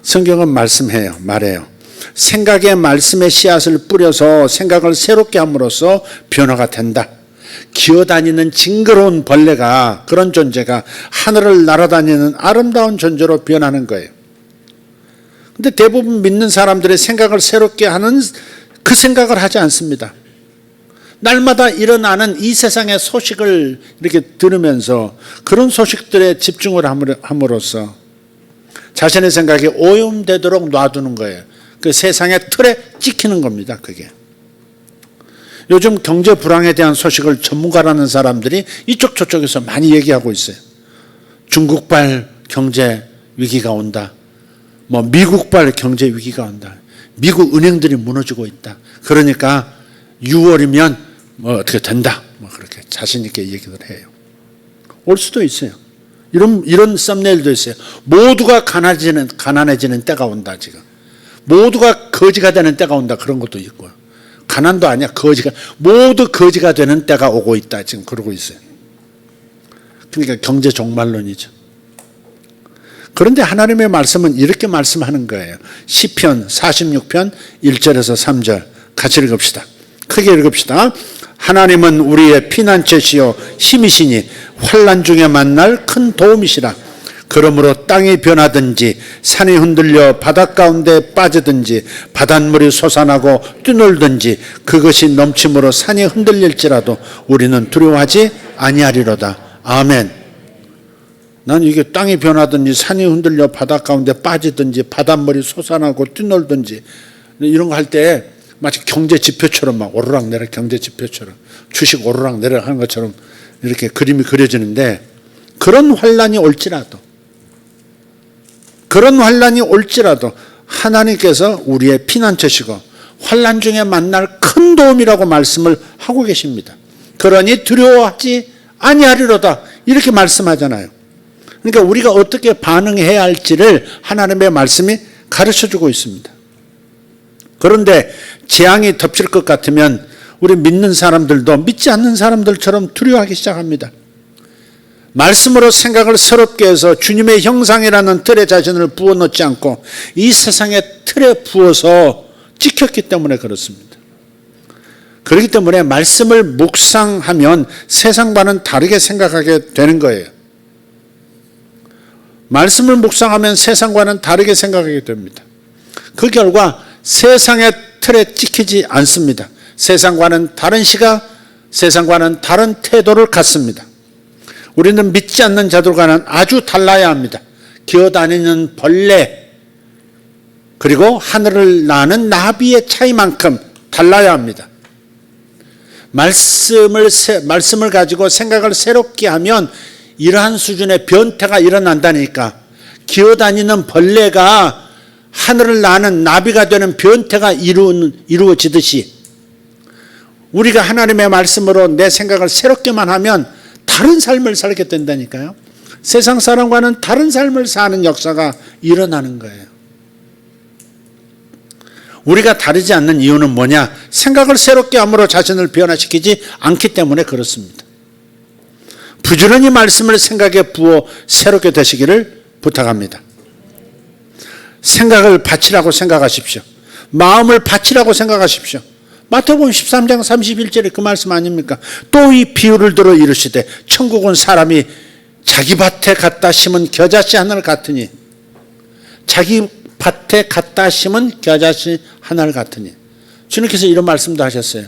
성경은 말해요. 생각에 말씀의 씨앗을 뿌려서 생각을 새롭게 함으로써 변화가 된다. 기어다니는 징그러운 벌레가, 그런 존재가 하늘을 날아다니는 아름다운 존재로 변하는 거예요. 근데 대부분 믿는 사람들의 생각을 새롭게 하는 그 생각을 하지 않습니다. 날마다 일어나는 이 세상의 소식을 이렇게 들으면서 그런 소식들에 집중을 함으로써 자신의 생각이 오염되도록 놔두는 거예요. 그 세상의 틀에 찍히는 겁니다. 그게. 요즘 경제 불황에 대한 소식을 전문가라는 사람들이 이쪽 저쪽에서 많이 얘기하고 있어요. 중국발 경제 위기가 온다. 뭐 미국발 경제 위기가 온다. 미국 은행들이 무너지고 있다. 그러니까 6월이면 뭐 어떻게 된다. 뭐 그렇게 자신 있게 얘기를 해요. 올 수도 있어요. 이런 썸네일도 있어요. 모두가 가난해지는 때가 온다 지금. 모두가 거지가 되는 때가 온다. 그런 것도 있고요. 가난도 아니야. 모두 거지가 되는 때가 오고 있다. 지금 그러고 있어요. 그러니까 경제 종말론이죠. 그런데 하나님의 말씀은 이렇게 말씀하는 거예요. 시편 46편 1절에서 3절 같이 읽읍시다. 크게 읽읍시다. 하나님은 우리의 피난처시요 힘이시니 환난 중에 만날 큰 도움이시라. 그러므로 땅이 변하든지 산이 흔들려 바닷 가운데 빠지든지 바닷물이 솟아나고 뛰놀든지 그것이 넘침으로 산이 흔들릴지라도 우리는 두려워하지 아니하리로다. 아멘. 난 이게 땅이 변하든지 산이 흔들려 바닷 가운데 빠지든지 바닷물이 솟아나고 뛰놀든지 이런 거 할 때 마치 경제 지표처럼 막 오르락내리락 경제 지표처럼 주식 오르락내리락 하는 것처럼 이렇게 그림이 그려지는데 그런 환난이 올지라도 하나님께서 우리의 피난처시고 환난 중에 만날 큰 도움이라고 말씀을 하고 계십니다. 그러니 두려워하지 아니하리로다 이렇게 말씀하잖아요. 그러니까 우리가 어떻게 반응해야 할지를 하나님의 말씀이 가르쳐주고 있습니다. 그런데 재앙이 덮칠 것 같으면 우리 믿는 사람들도 믿지 않는 사람들처럼 두려워하기 시작합니다. 말씀으로 생각을 새롭게 해서 주님의 형상이라는 틀에 자신을 부어넣지 않고 이 세상의 틀에 부어서 찍혔기 때문에 그렇습니다. 그렇기 때문에 말씀을 묵상하면 세상과는 다르게 생각하게 되는 거예요. 말씀을 묵상하면 세상과는 다르게 생각하게 됩니다. 그 결과 세상의 틀에 찍히지 않습니다. 세상과는 다른 시각, 세상과는 다른 태도를 갖습니다. 우리는 믿지 않는 자들과는 아주 달라야 합니다. 기어다니는 벌레 그리고 하늘을 나는 나비의 차이만큼 달라야 합니다. 말씀을 가지고 생각을 새롭게 하면 이러한 수준의 변태가 일어난다니까. 기어다니는 벌레가 하늘을 나는 나비가 되는 변태가 이루어지듯이 우리가 하나님의 말씀으로 내 생각을 새롭게만 하면 다른 삶을 살게 된다니까요. 세상 사람과는 다른 삶을 사는 역사가 일어나는 거예요. 우리가 다르지 않는 이유는 뭐냐? 생각을 새롭게 함으로 자신을 변화시키지 않기 때문에 그렇습니다. 부지런히 말씀을 생각에 부어 새롭게 되시기를 부탁합니다. 생각을 바치라고 생각하십시오. 마음을 바치라고 생각하십시오. 마태복음 13장 31절에 그 말씀 아닙니까? 또 이 비유를 들어 이르시되 천국은 사람이 자기 밭에 갖다 심은 겨자씨 하나를 같으니, 자기 밭에 갖다 심은 겨자씨 하나를 같으니, 주님께서 이런 말씀도 하셨어요.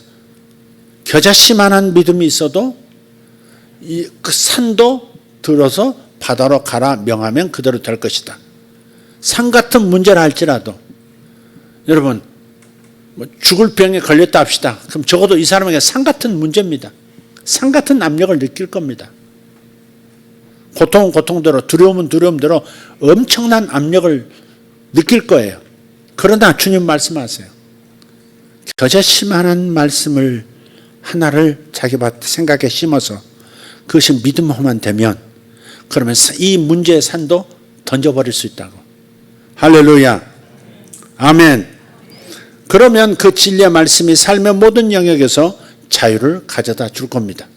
겨자씨만한 믿음이 있어도 그 산도 들어서 바다로 가라 명하면 그대로 될 것이다. 산 같은 문제를 할지라도, 여러분 죽을 병에 걸렸다 합시다. 그럼 적어도 이 사람에게 산 같은 문제입니다. 산 같은 압력을 느낄 겁니다. 고통은 고통대로, 두려움은 두려움대로 엄청난 압력을 느낄 거예요. 그러나 주님 말씀하세요. 겨자씨만한 말씀을 하나를 자기 밭 생각에 심어서 그것이 믿음만 되면, 그러면 이 문제의 산도 던져버릴 수 있다고. 할렐루야. 아멘. 그러면 그 진리의 말씀이 삶의 모든 영역에서 자유를 가져다 줄 겁니다.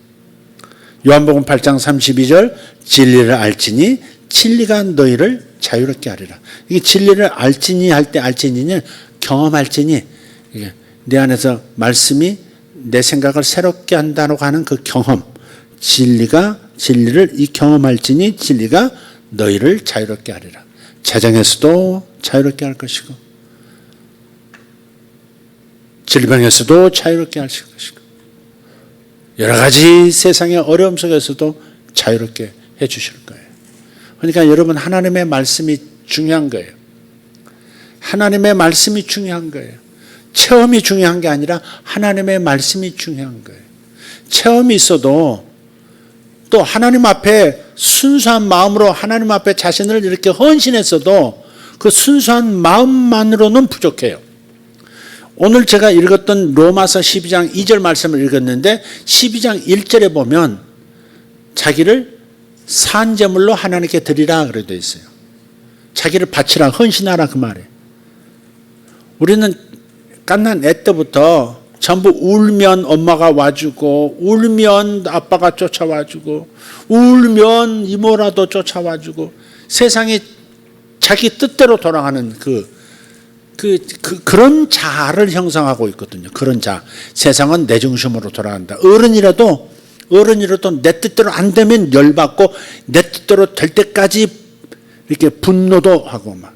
요한복음 8장 32절, 진리를 알지니 진리가 너희를 자유롭게 하리라. 이게 진리를 알지니 할 때 알지니는 경험할지니, 내 안에서 말씀이 내 생각을 새롭게 한다고 하는 그 경험, 진리를 이 경험할지니 진리가 너희를 자유롭게 하리라. 재정에서도 자유롭게 할 것이고, 질병에서도 자유롭게 할 것이고, 여러 가지 세상의 어려움 속에서도 자유롭게 해 주실 거예요. 그러니까 여러분, 하나님의 말씀이 중요한 거예요. 하나님의 말씀이 중요한 거예요. 체험이 중요한 게 아니라 하나님의 말씀이 중요한 거예요. 체험이 있어도 또 하나님 앞에 순수한 마음으로 하나님 앞에 자신을 이렇게 헌신했어도 그 순수한 마음만으로는 부족해요. 오늘 제가 읽었던 로마서 12장 2절 말씀을 읽었는데 12장 1절에 보면 자기를 산제물로 하나님께 드리라 그래 돼 있어요. 자기를 바치라, 헌신하라 그 말이에요. 우리는 갓난 애 때부터 전부 울면 엄마가 와주고, 울면 아빠가 쫓아와주고, 울면 이모라도 쫓아와주고, 세상이 자기 뜻대로 돌아가는 그런 자아를 형성하고 있거든요. 그런 자아. 세상은 내 중심으로 돌아간다. 어른이라도 내 뜻대로 안 되면 열받고, 내 뜻대로 될 때까지 이렇게 분노도 하고, 막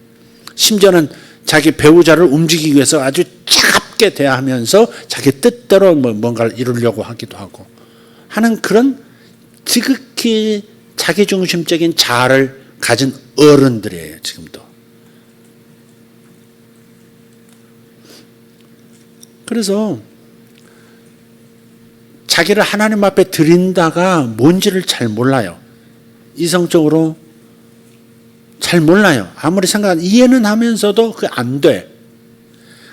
심지어는 자기 배우자를 움직이기 위해서 아주 차갑게 대하면서 자기 뜻대로 뭔가를 이루려고 하기도 하고 하는 그런 지극히 자기중심적인 자아를 가진 어른들이에요, 지금도. 그래서 자기를 하나님 앞에 드린다가 뭔지를 잘 몰라요. 이성적으로 잘 몰라요. 아무리 이해는 하면서도 그게 안 돼.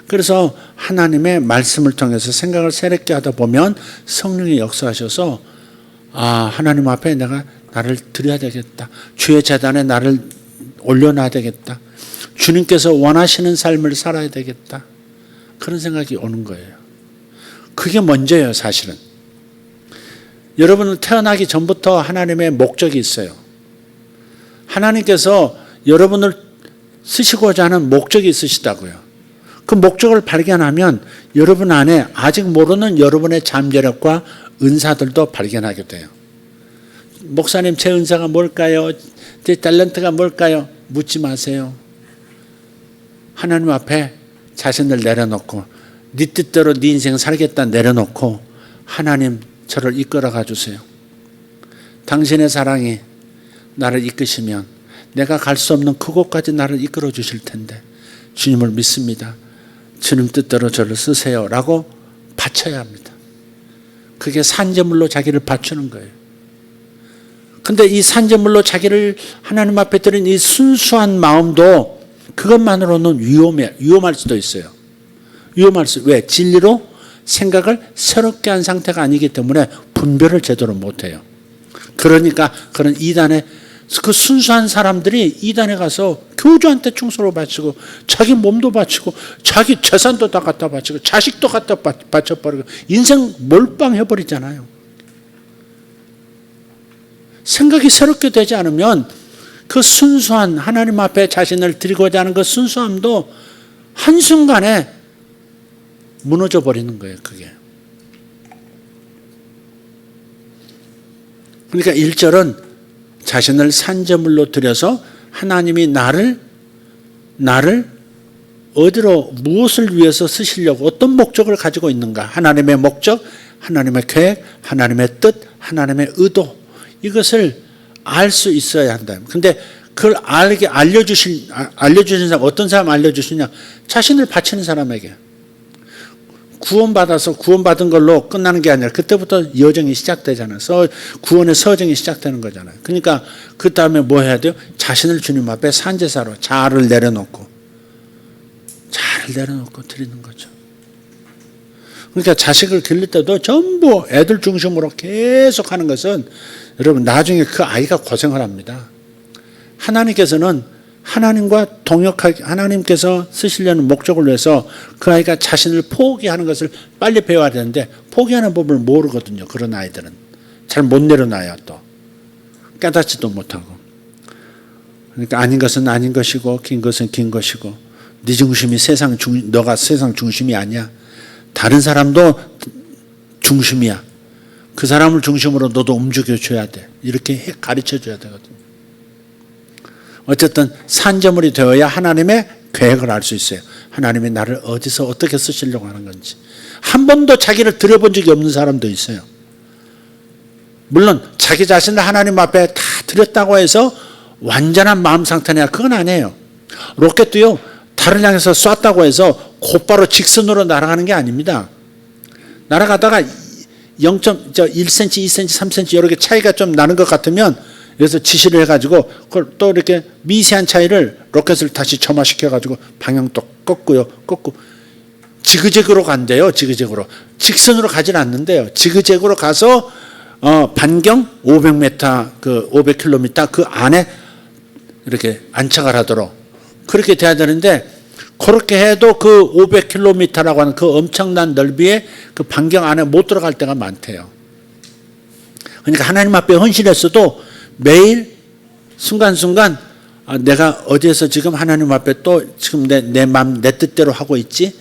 그래서 하나님의 말씀을 통해서 생각을 새롭게 하다 보면 성령이 역사하셔서, 하나님 앞에 내가 나를 드려야 되겠다. 주의 제단에 나를 올려놔야 되겠다. 주님께서 원하시는 삶을 살아야 되겠다. 그런 생각이 오는 거예요. 그게 먼저예요, 사실은. 여러분은 태어나기 전부터 하나님의 목적이 있어요. 하나님께서 여러분을 쓰시고자 하는 목적이 있으시다고요. 그 목적을 발견하면 여러분 안에 아직 모르는 여러분의 잠재력과 은사들도 발견하게 돼요. 목사님, 제 은사가 뭘까요? 제 탤런트가 뭘까요? 묻지 마세요. 하나님 앞에 자신을 내려놓고, 네 뜻대로 네 인생 살겠다 내려놓고, 하나님 저를 이끌어가 주세요. 당신의 사랑이 나를 이끄시면 내가 갈 수 없는 그곳까지 나를 이끌어 주실 텐데 주님을 믿습니다. 주님 뜻대로 저를 쓰세요 라고 바쳐야 합니다. 그게 산제물로 자기를 바치는 거예요. 근데 이 산제물로 자기를 하나님 앞에 드린 이 순수한 마음도 그것만으로는 위험할 수도 있어요. 왜? 진리로 생각을 새롭게 한 상태가 아니기 때문에 분별을 제대로 못해요. 그러니까 그런 이단의 그 순수한 사람들이 이단에 가서 교주한테 충성을 바치고, 자기 몸도 바치고, 자기 재산도 다 갖다 바치고, 자식도 갖다 바쳐버리고, 인생 몰빵해버리잖아요. 생각이 새롭게 되지 않으면 그 순수한 하나님 앞에 자신을 드리고자 하는 그 순수함도 한순간에 무너져 버리는 거예요, 그게. 그러니까 1절은 자신을 산제물로 드려서 하나님이 나를 어디로 무엇을 위해서 쓰시려고 어떤 목적을 가지고 있는가. 하나님의 목적, 하나님의 계획, 하나님의 뜻, 하나님의 의도, 이것을 알 수 있어야 한다. 근데 그걸 알려주신 사람, 어떤 사람 알려주시냐? 자신을 바치는 사람에게. 구원받은 걸로 끝나는 게 아니라 그때부터 여정이 시작되잖아요. 구원의 서정이 시작되는 거잖아요. 그러니까 그 다음에 뭐 해야 돼요? 자신을 주님 앞에 산제사로 자아를 내려놓고 드리는 거죠. 그러니까 자식을 기를 때도 전부 애들 중심으로 계속 하는 것은 여러분 나중에 그 아이가 고생을 합니다. 하나님께서는 하나님과 동역하게 하나님께서 쓰시려는 목적을 위해서 그 아이가 자신을 포기하는 것을 빨리 배워야 되는데 포기하는 법을 모르거든요. 그런 아이들은 잘 못 내려놔요. 또 깨닫지도 못하고. 그러니까 아닌 것은 아닌 것이고 긴 것은 긴 것이고 네 중심이 너가 세상 중심이 아니야. 다른 사람도 중심이야. 그 사람을 중심으로 너도 움직여줘야 돼. 이렇게 가르쳐줘야 되거든요. 어쨌든 산제물이 되어야 하나님의 계획을 알 수 있어요. 하나님이 나를 어디서 어떻게 쓰시려고 하는 건지. 한 번도 자기를 들여본 적이 없는 사람도 있어요. 물론 자기 자신을 하나님 앞에 다 드렸다고 해서 완전한 마음 상태냐, 그건 아니에요. 로켓도요, 달을 향해서 쐈다고 해서 곧바로 직선으로 날아가는 게 아닙니다. 날아가다가 0.1cm, 2cm, 3cm 여러 개 차이가 좀 나는 것 같으면 그래서 지시를 해가지고 그걸 또 이렇게 미세한 차이를 로켓을 다시 점화시켜가지고 방향 또 꺾고 지그재그로 간대요. 지그재그로. 직선으로 가진 않는데요. 지그재그로 가서 반경 500m, 500km 그 안에 이렇게 안착을 하도록 그렇게 돼야 되는데 그렇게 해도 그 500km라고 하는 그 엄청난 넓이의 그 반경 안에 못 들어갈 때가 많대요. 그러니까 하나님 앞에 헌신했어도 매일 순간순간 내가 어디에서 지금 하나님 앞에 또 지금 내 마음 내 뜻대로 하고 있지,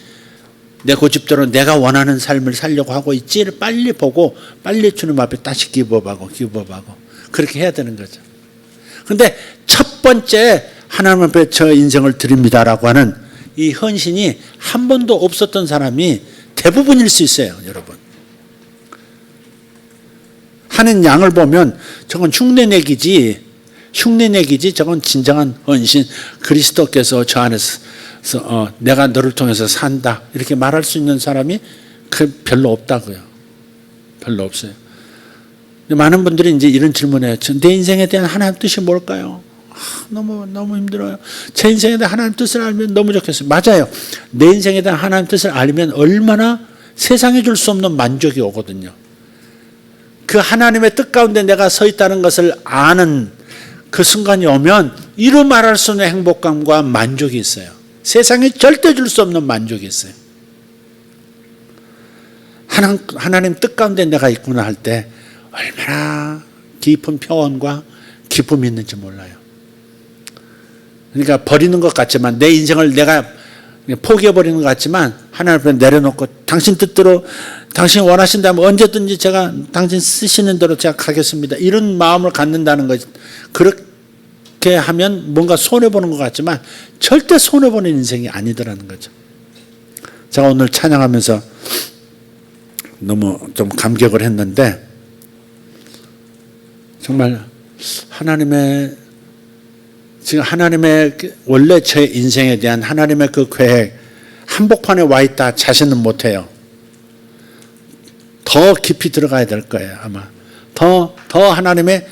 내 고집대로 내가 원하는 삶을 살려고 하고 있지를 빨리 보고 빨리 주님 앞에 다시 기부업하고 그렇게 해야 되는 거죠. 그런데 첫 번째 하나님 앞에 저 인생을 드립니다라고 하는 이 헌신이 한 번도 없었던 사람이 대부분일 수 있어요, 여러분. 하는 양을 보면 저건 흉내내기지 저건 진정한 헌신, 그리스도께서 저 안에서 내가 너를 통해서 산다 이렇게 말할 수 있는 사람이 별로 없다고요. 별로 없어요. 많은 분들이 이제 이런 질문을 해요. 내 인생에 대한 하나님 뜻이 뭘까요? 너무 힘들어요. 제 인생에 대한 하나님 뜻을 알면 너무 좋겠어요. 맞아요. 내 인생에 대한 하나님 뜻을 알면 얼마나 세상에 줄 수 없는 만족이 오거든요. 그 하나님의 뜻 가운데 내가 서 있다는 것을 아는 그 순간이 오면 이루 말할 수 없는 행복감과 만족이 있어요. 세상에 절대 줄 수 없는 만족이 있어요. 하나님 뜻 가운데 내가 있구나 할 때 얼마나 깊은 평온과 기쁨이 있는지 몰라요. 그러니까 버리는 것 같지만 내 인생을 내가 포기해버리는 것 같지만 하나님 앞에 내려놓고 당신 뜻대로 당신이 원하신다면 언제든지 제가 당신 쓰시는 대로 제가 가겠습니다. 이런 마음을 갖는다는 거죠. 그렇게 하면 뭔가 손해보는 것 같지만 절대 손해보는 인생이 아니더라는 거죠. 제가 오늘 찬양하면서 너무 좀 감격을 했는데 정말 지금 하나님의 원래 제 인생에 대한 하나님의 그 계획 한복판에 와 있다 자신은 못해요. 더 깊이 들어가야 될 거예요. 아마 더 하나님의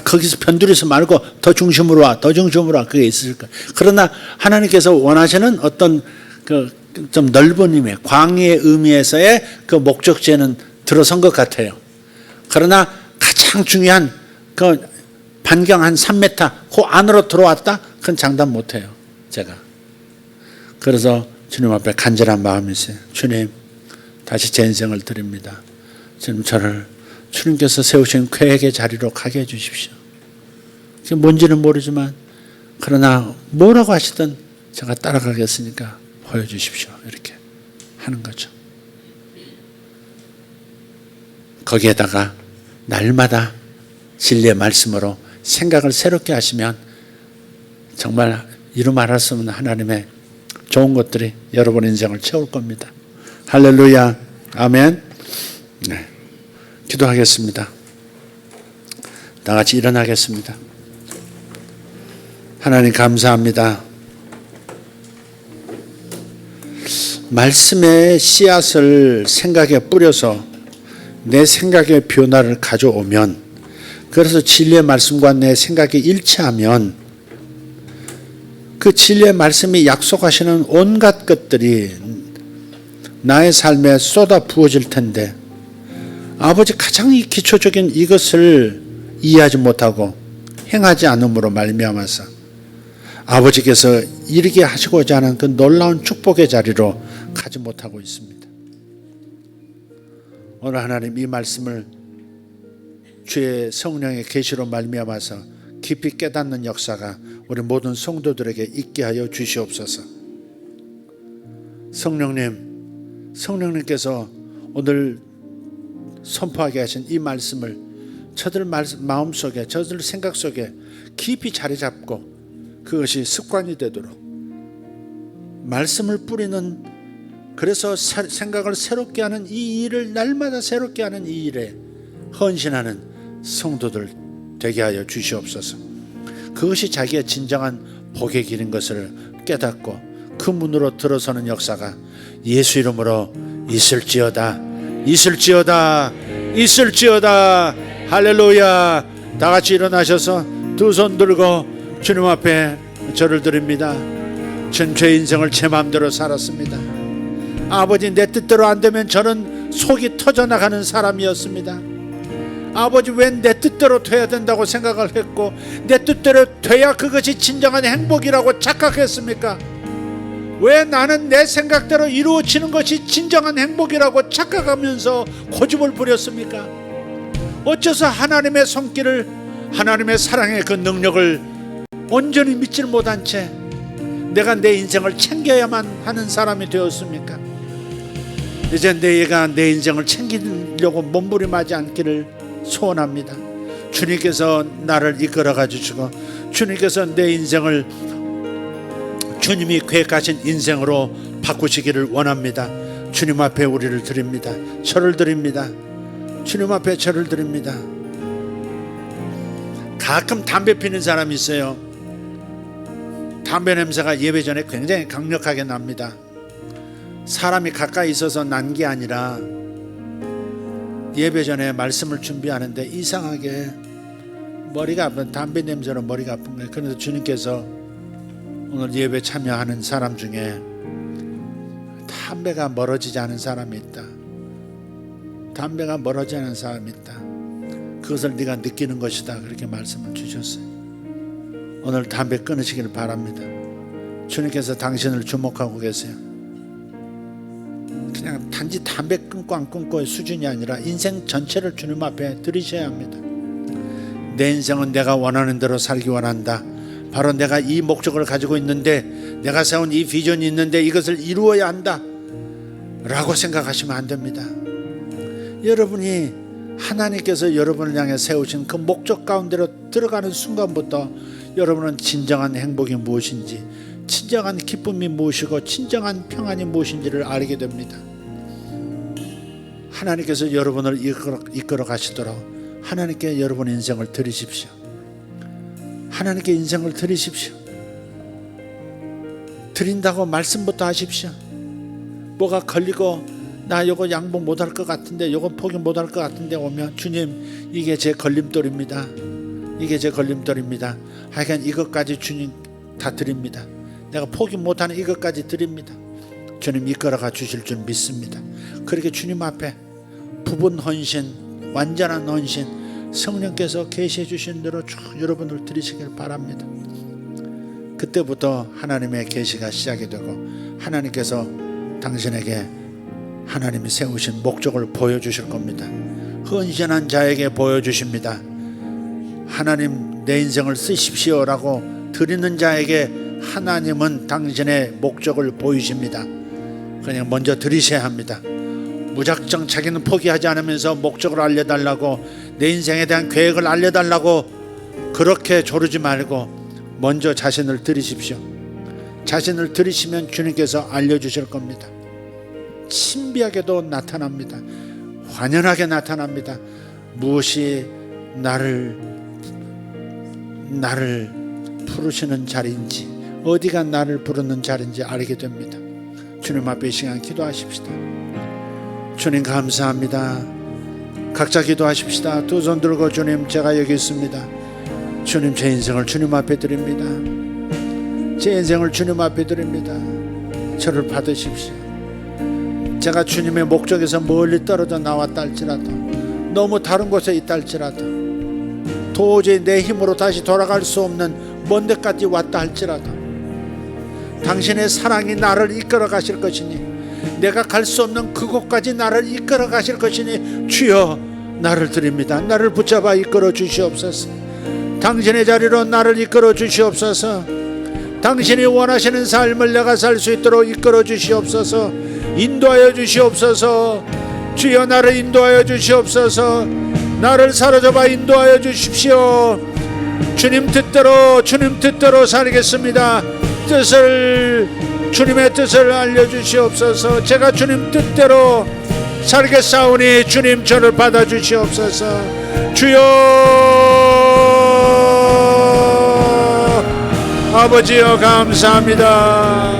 거기서 변두리서 말고 더 중심으로 와 그게 있을 거예요. 그러나 하나님께서 원하시는 어떤 좀 넓은 의미, 광의의 의미에서의 그 목적지에는 들어선 것 같아요. 그러나 가장 중요한 그 반경 한 3m 그 안으로 들어왔다? 그건 장담 못해요. 제가. 그래서 주님 앞에 간절한 마음이 있어요. 주님 다시 제 인생을 드립니다. 주님 저를 주님께서 세우신 계획의 자리로 가게 해주십시오. 뭔지는 모르지만 그러나 뭐라고 하시든 제가 따라가겠으니까 보여주십시오. 이렇게 하는 거죠. 거기에다가 날마다 진리의 말씀으로 생각을 새롭게 하시면 정말 이루 말할 수 없는 하나님의 좋은 것들이 여러분 인생을 채울 겁니다. 할렐루야. 아멘. 네. 기도하겠습니다. 다 같이 일어나겠습니다. 하나님 감사합니다. 말씀의 씨앗을 생각에 뿌려서 내 생각의 변화를 가져오면, 그래서 진리의 말씀과 내 생각이 일치하면 그 진리의 말씀이 약속하시는 온갖 것들이 나의 삶에 쏟아 부어질 텐데, 아버지 가장 기초적인 이것을 이해하지 못하고 행하지 않음으로 말미암아서 아버지께서 이르게 하시고자 하는 그 놀라운 축복의 자리로 가지 못하고 있습니다. 오늘 하나님 이 말씀을 주의 성령의 계시로 말미암아서 깊이 깨닫는 역사가 우리 모든 성도들에게 있게 하여 주시옵소서. 성령님께서 오늘 선포하게 하신 이 말씀을 저들 마음속에, 저들 생각 속에 깊이 자리 잡고 그것이 습관이 되도록 말씀을 뿌리는, 그래서 생각을 새롭게 하는 이 일을, 날마다 새롭게 하는 이 일에 헌신하는 성도들 되게 하여 주시옵소서. 그것이 자기의 진정한 복의 길인 것을 깨닫고 그 문으로 들어서는 역사가 예수 이름으로 있을지어다. 할렐루야. 다 같이 일어나셔서 두 손 들고 주님 앞에 절을 드립니다. 전체 인생을 제 마음대로 살았습니다. 아버지, 내 뜻대로 안 되면 저는 속이 터져나가는 사람이었습니다. 아버지, 왜 내 뜻대로 돼야 된다고 생각을 했고 내 뜻대로 돼야 그것이 진정한 행복이라고 착각했습니까? 왜 나는 내 생각대로 이루어지는 것이 진정한 행복이라고 착각하면서 고집을 부렸습니까? 어째서 하나님의 손길을, 하나님의 사랑의 그 능력을 온전히 믿지 못한 채 내가 내 인생을 챙겨야만 하는 사람이 되었습니까? 이제 내가 내 인생을 챙기려고 몸부림하지 않기를 소원합니다. 주님께서 나를 이끌어가 주시고 주님께서 내 인생을 주님이 계획하신 인생으로 바꾸시기를 원합니다. 주님 앞에 우리를 드립니다. 절을 드립니다. 주님 앞에 절을 드립니다. 가끔 담배 피는 사람이 있어요. 담배 냄새가 예배 전에 굉장히 강력하게 납니다. 사람이 가까이 있어서 난 게 아니라 예배 전에 말씀을 준비하는데 이상하게 머리가 아픈, 담배 냄새로 머리가 아픈 거예요. 그래서 주님께서 오늘 예배 참여하는 사람 중에 담배가 멀어지지 않은 사람이 있다. 담배가 멀어지지 않은 사람이 있다. 그것을 네가 느끼는 것이다. 그렇게 말씀을 주셨어요. 오늘 담배 끊으시기를 바랍니다. 주님께서 당신을 주목하고 계세요. 그냥 단지 담배 끊고 안 끊고의 수준이 아니라 인생 전체를 주님 앞에 드리셔야 합니다. 내 인생은 내가 원하는 대로 살기 원한다. 바로 내가 이 목적을 가지고 있는데, 내가 세운 이 비전이 있는데 이것을 이루어야 한다 라고 생각하시면 안 됩니다. 여러분이 하나님께서 여러분을 향해 세우신 그 목적 가운데로 들어가는 순간부터 여러분은 진정한 행복이 무엇인지, 진정한 기쁨이 무엇이고 진정한 평안이 무엇인지를 알게 됩니다. 하나님께서 여러분을 이끌어 가시도록 하나님께 여러분의 인생을 드리십시오. 하나님께 인생을 드리십시오. 드린다고 말씀부터 하십시오. 뭐가 걸리고 나 요거 양복 못할 것 같은데, 요거 포기 못할 것 같은데 오면, 주님 이게 제 걸림돌입니다. 이게 제 걸림돌입니다. 하여간 이것까지 주님 다 드립니다. 내가 포기 못하는 이것까지 드립니다. 주님 이끌어가 주실 줄 믿습니다. 그렇게 주님 앞에 부분 헌신, 완전한 헌신, 성령께서 계시해 주신 대로 쭉 여러분들 드리시길 바랍니다. 그때부터 하나님의 계시가 시작이 되고 하나님께서 당신에게 하나님이 세우신 목적을 보여주실 겁니다. 헌신한 자에게 보여주십니다. 하나님 내 인생을 쓰십시오라고 드리는 자에게 하나님은 당신의 목적을 보이십니다. 그냥 먼저 드리셔야 합니다. 무작정 자기는 포기하지 않으면서 목적을 알려달라고, 내 인생에 대한 계획을 알려달라고 그렇게 조르지 말고 먼저 자신을 드리십시오. 자신을 드리시면 주님께서 알려주실 겁니다. 신비하게도 나타납니다. 환연하게 나타납니다. 무엇이 나를 부르시는 자리인지, 어디가 나를 부르는 자리인지 알게 됩니다. 주님 앞에 이 시간 기도하십시다. 주님 감사합니다. 각자 기도하십시다. 두 손 들고 주님, 제가 여기 있습니다. 주님, 제 인생을 주님 앞에 드립니다. 제 인생을 주님 앞에 드립니다. 저를 받으십시오. 제가 주님의 목적에서 멀리 떨어져 나왔다 할지라도, 너무 다른 곳에 있다 할지라도, 도저히 내 힘으로 다시 돌아갈 수 없는 먼 데까지 왔다 할지라도 당신의 사랑이 나를 이끌어 가실 것이니, 내가 갈 수 없는 그곳까지 나를 이끌어 가실 것이니 주여 나를 드립니다. 나를 붙잡아 이끌어 주시옵소서. 당신의 자리로 나를 이끌어 주시옵소서. 당신이 원하시는 삶을 내가 살 수 있도록 이끌어 주시옵소서. 인도하여 주시옵소서. 주여 나를 인도하여 주시옵소서. 나를 사로잡아 인도하여 주십시오. 주님 뜻대로 살겠습니다. 주님의 뜻을 알려주시옵소서. 제가 주님 뜻대로 살겠사오니 주님 저를 받아주시옵소서. 주여 아버지여 감사합니다.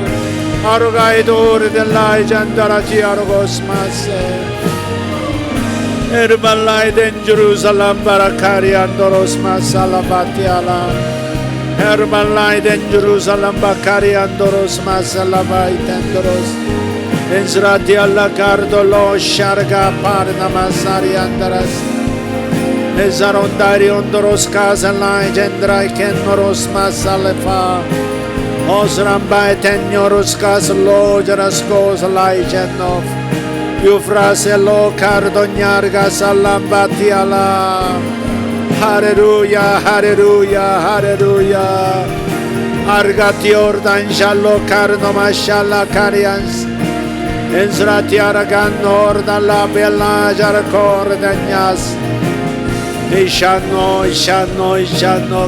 아로가이도 오르델라이 잔다라지 아로고스마세 에르발라이 덴 제루살렘 바라카리 안도로스마살라바티알라 에르발라이 덴 제루살렘 바카리 안도로스마살라바이 텐도로스 엔스라티알라 카르돌로 샤르가 파르나마사리 안다라스 에자론다리 온도로스카살라이 젠드라이 켄노로스마살레파 오스람바이 텐뇨로스카슬로 자라스코살라이 젠노프 유프라셀로 카르도냐르가 살람바티알라 하레루야 하레루야 하레루야 아르가티오르단 샬로 카르노마샬라 카리안스 엔스라티아라간 노르달라 벨라 자르코르다냐스 이샤노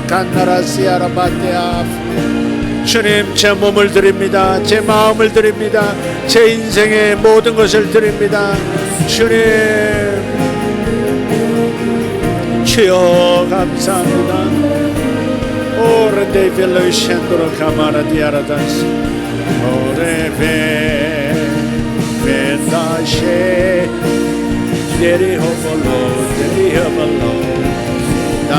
칸나라시아라바티아 주님, 제 몸을 드립니다. 제 마음을 드립니다. 제 인생의 모든 것을 드립니다. 주님, 주여 감사합니다. 오레데 벨로이셴도로 카마라디아라단스 오레베 베다셰 데리호볼로 다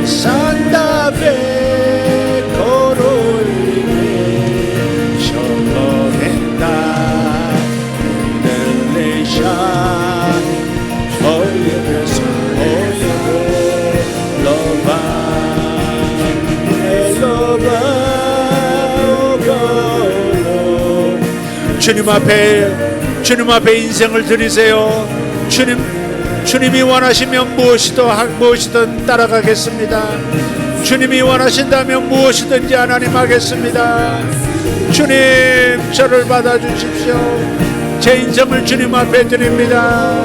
Santa Fe Corolime Sholorenda Delisha Oyebes Loba Loba 주님 앞에 인생을 드리세요. 주님이 원하시면 무엇이든 따라가겠습니다. 주님이 원하신다면 무엇이든지 하나님 하겠습니다. 주님 저를 받아주십시오. 제 인생을 주님 앞에 드립니다.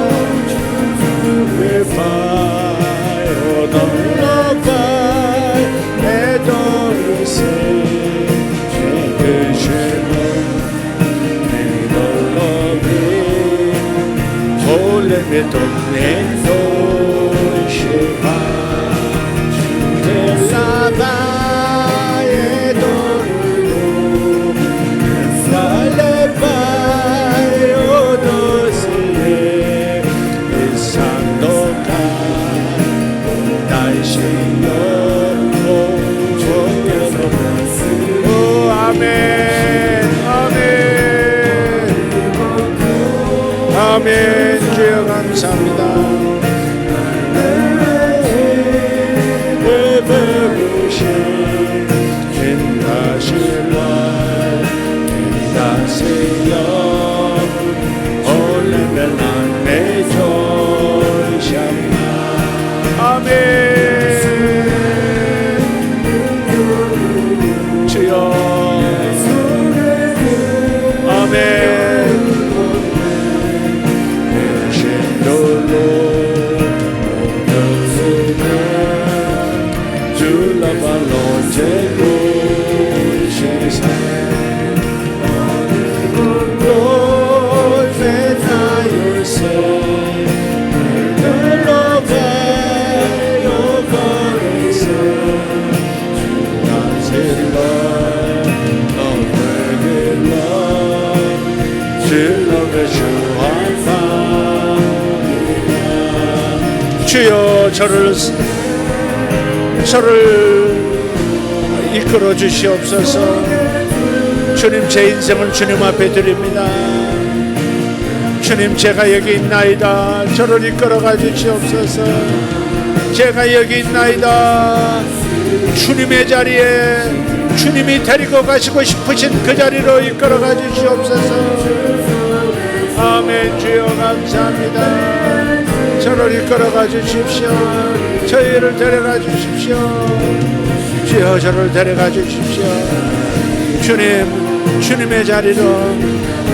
me tormento lleva de la valle dormido sale valle doce sandoka dai Señor oh amén amén amén 주여 감사합니다. 아멘 주여 저를 이끌어 주시옵소서. 주님, 제 인생을 주님 앞에 드립니다. 주님, 제가 여기 있나이다. 저를 이끌어가 주시옵소서. 제가 여기 있나이다. 주님의 자리에 주님이 데리고 가시고 싶으신 그 자리로 이끌어가 주시옵소서. 아멘. 주여 감사합니다. 저를 이끌어가 주십시오. 저희를 데려가 주십시오. 주여 저를 데려가 주십시오. 주님의 자리로,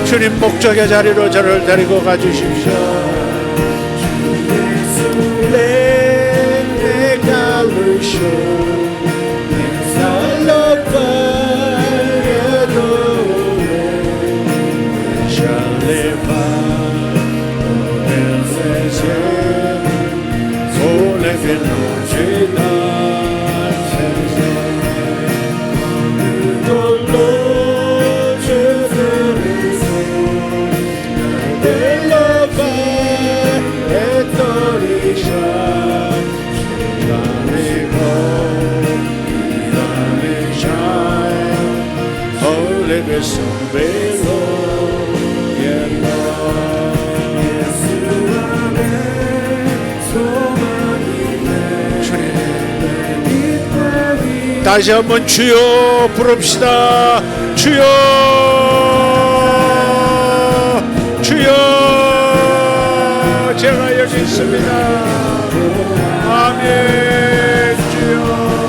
주님 목적의 자리로 저를 데리고 가 주십시오. 내가 루쇼 살로파에도 샬레파 오늘세세 올레벨로지다 다시 한번 주여 부릅시다. 주여 주여 제가 여기 있습니다. 아멘. 주여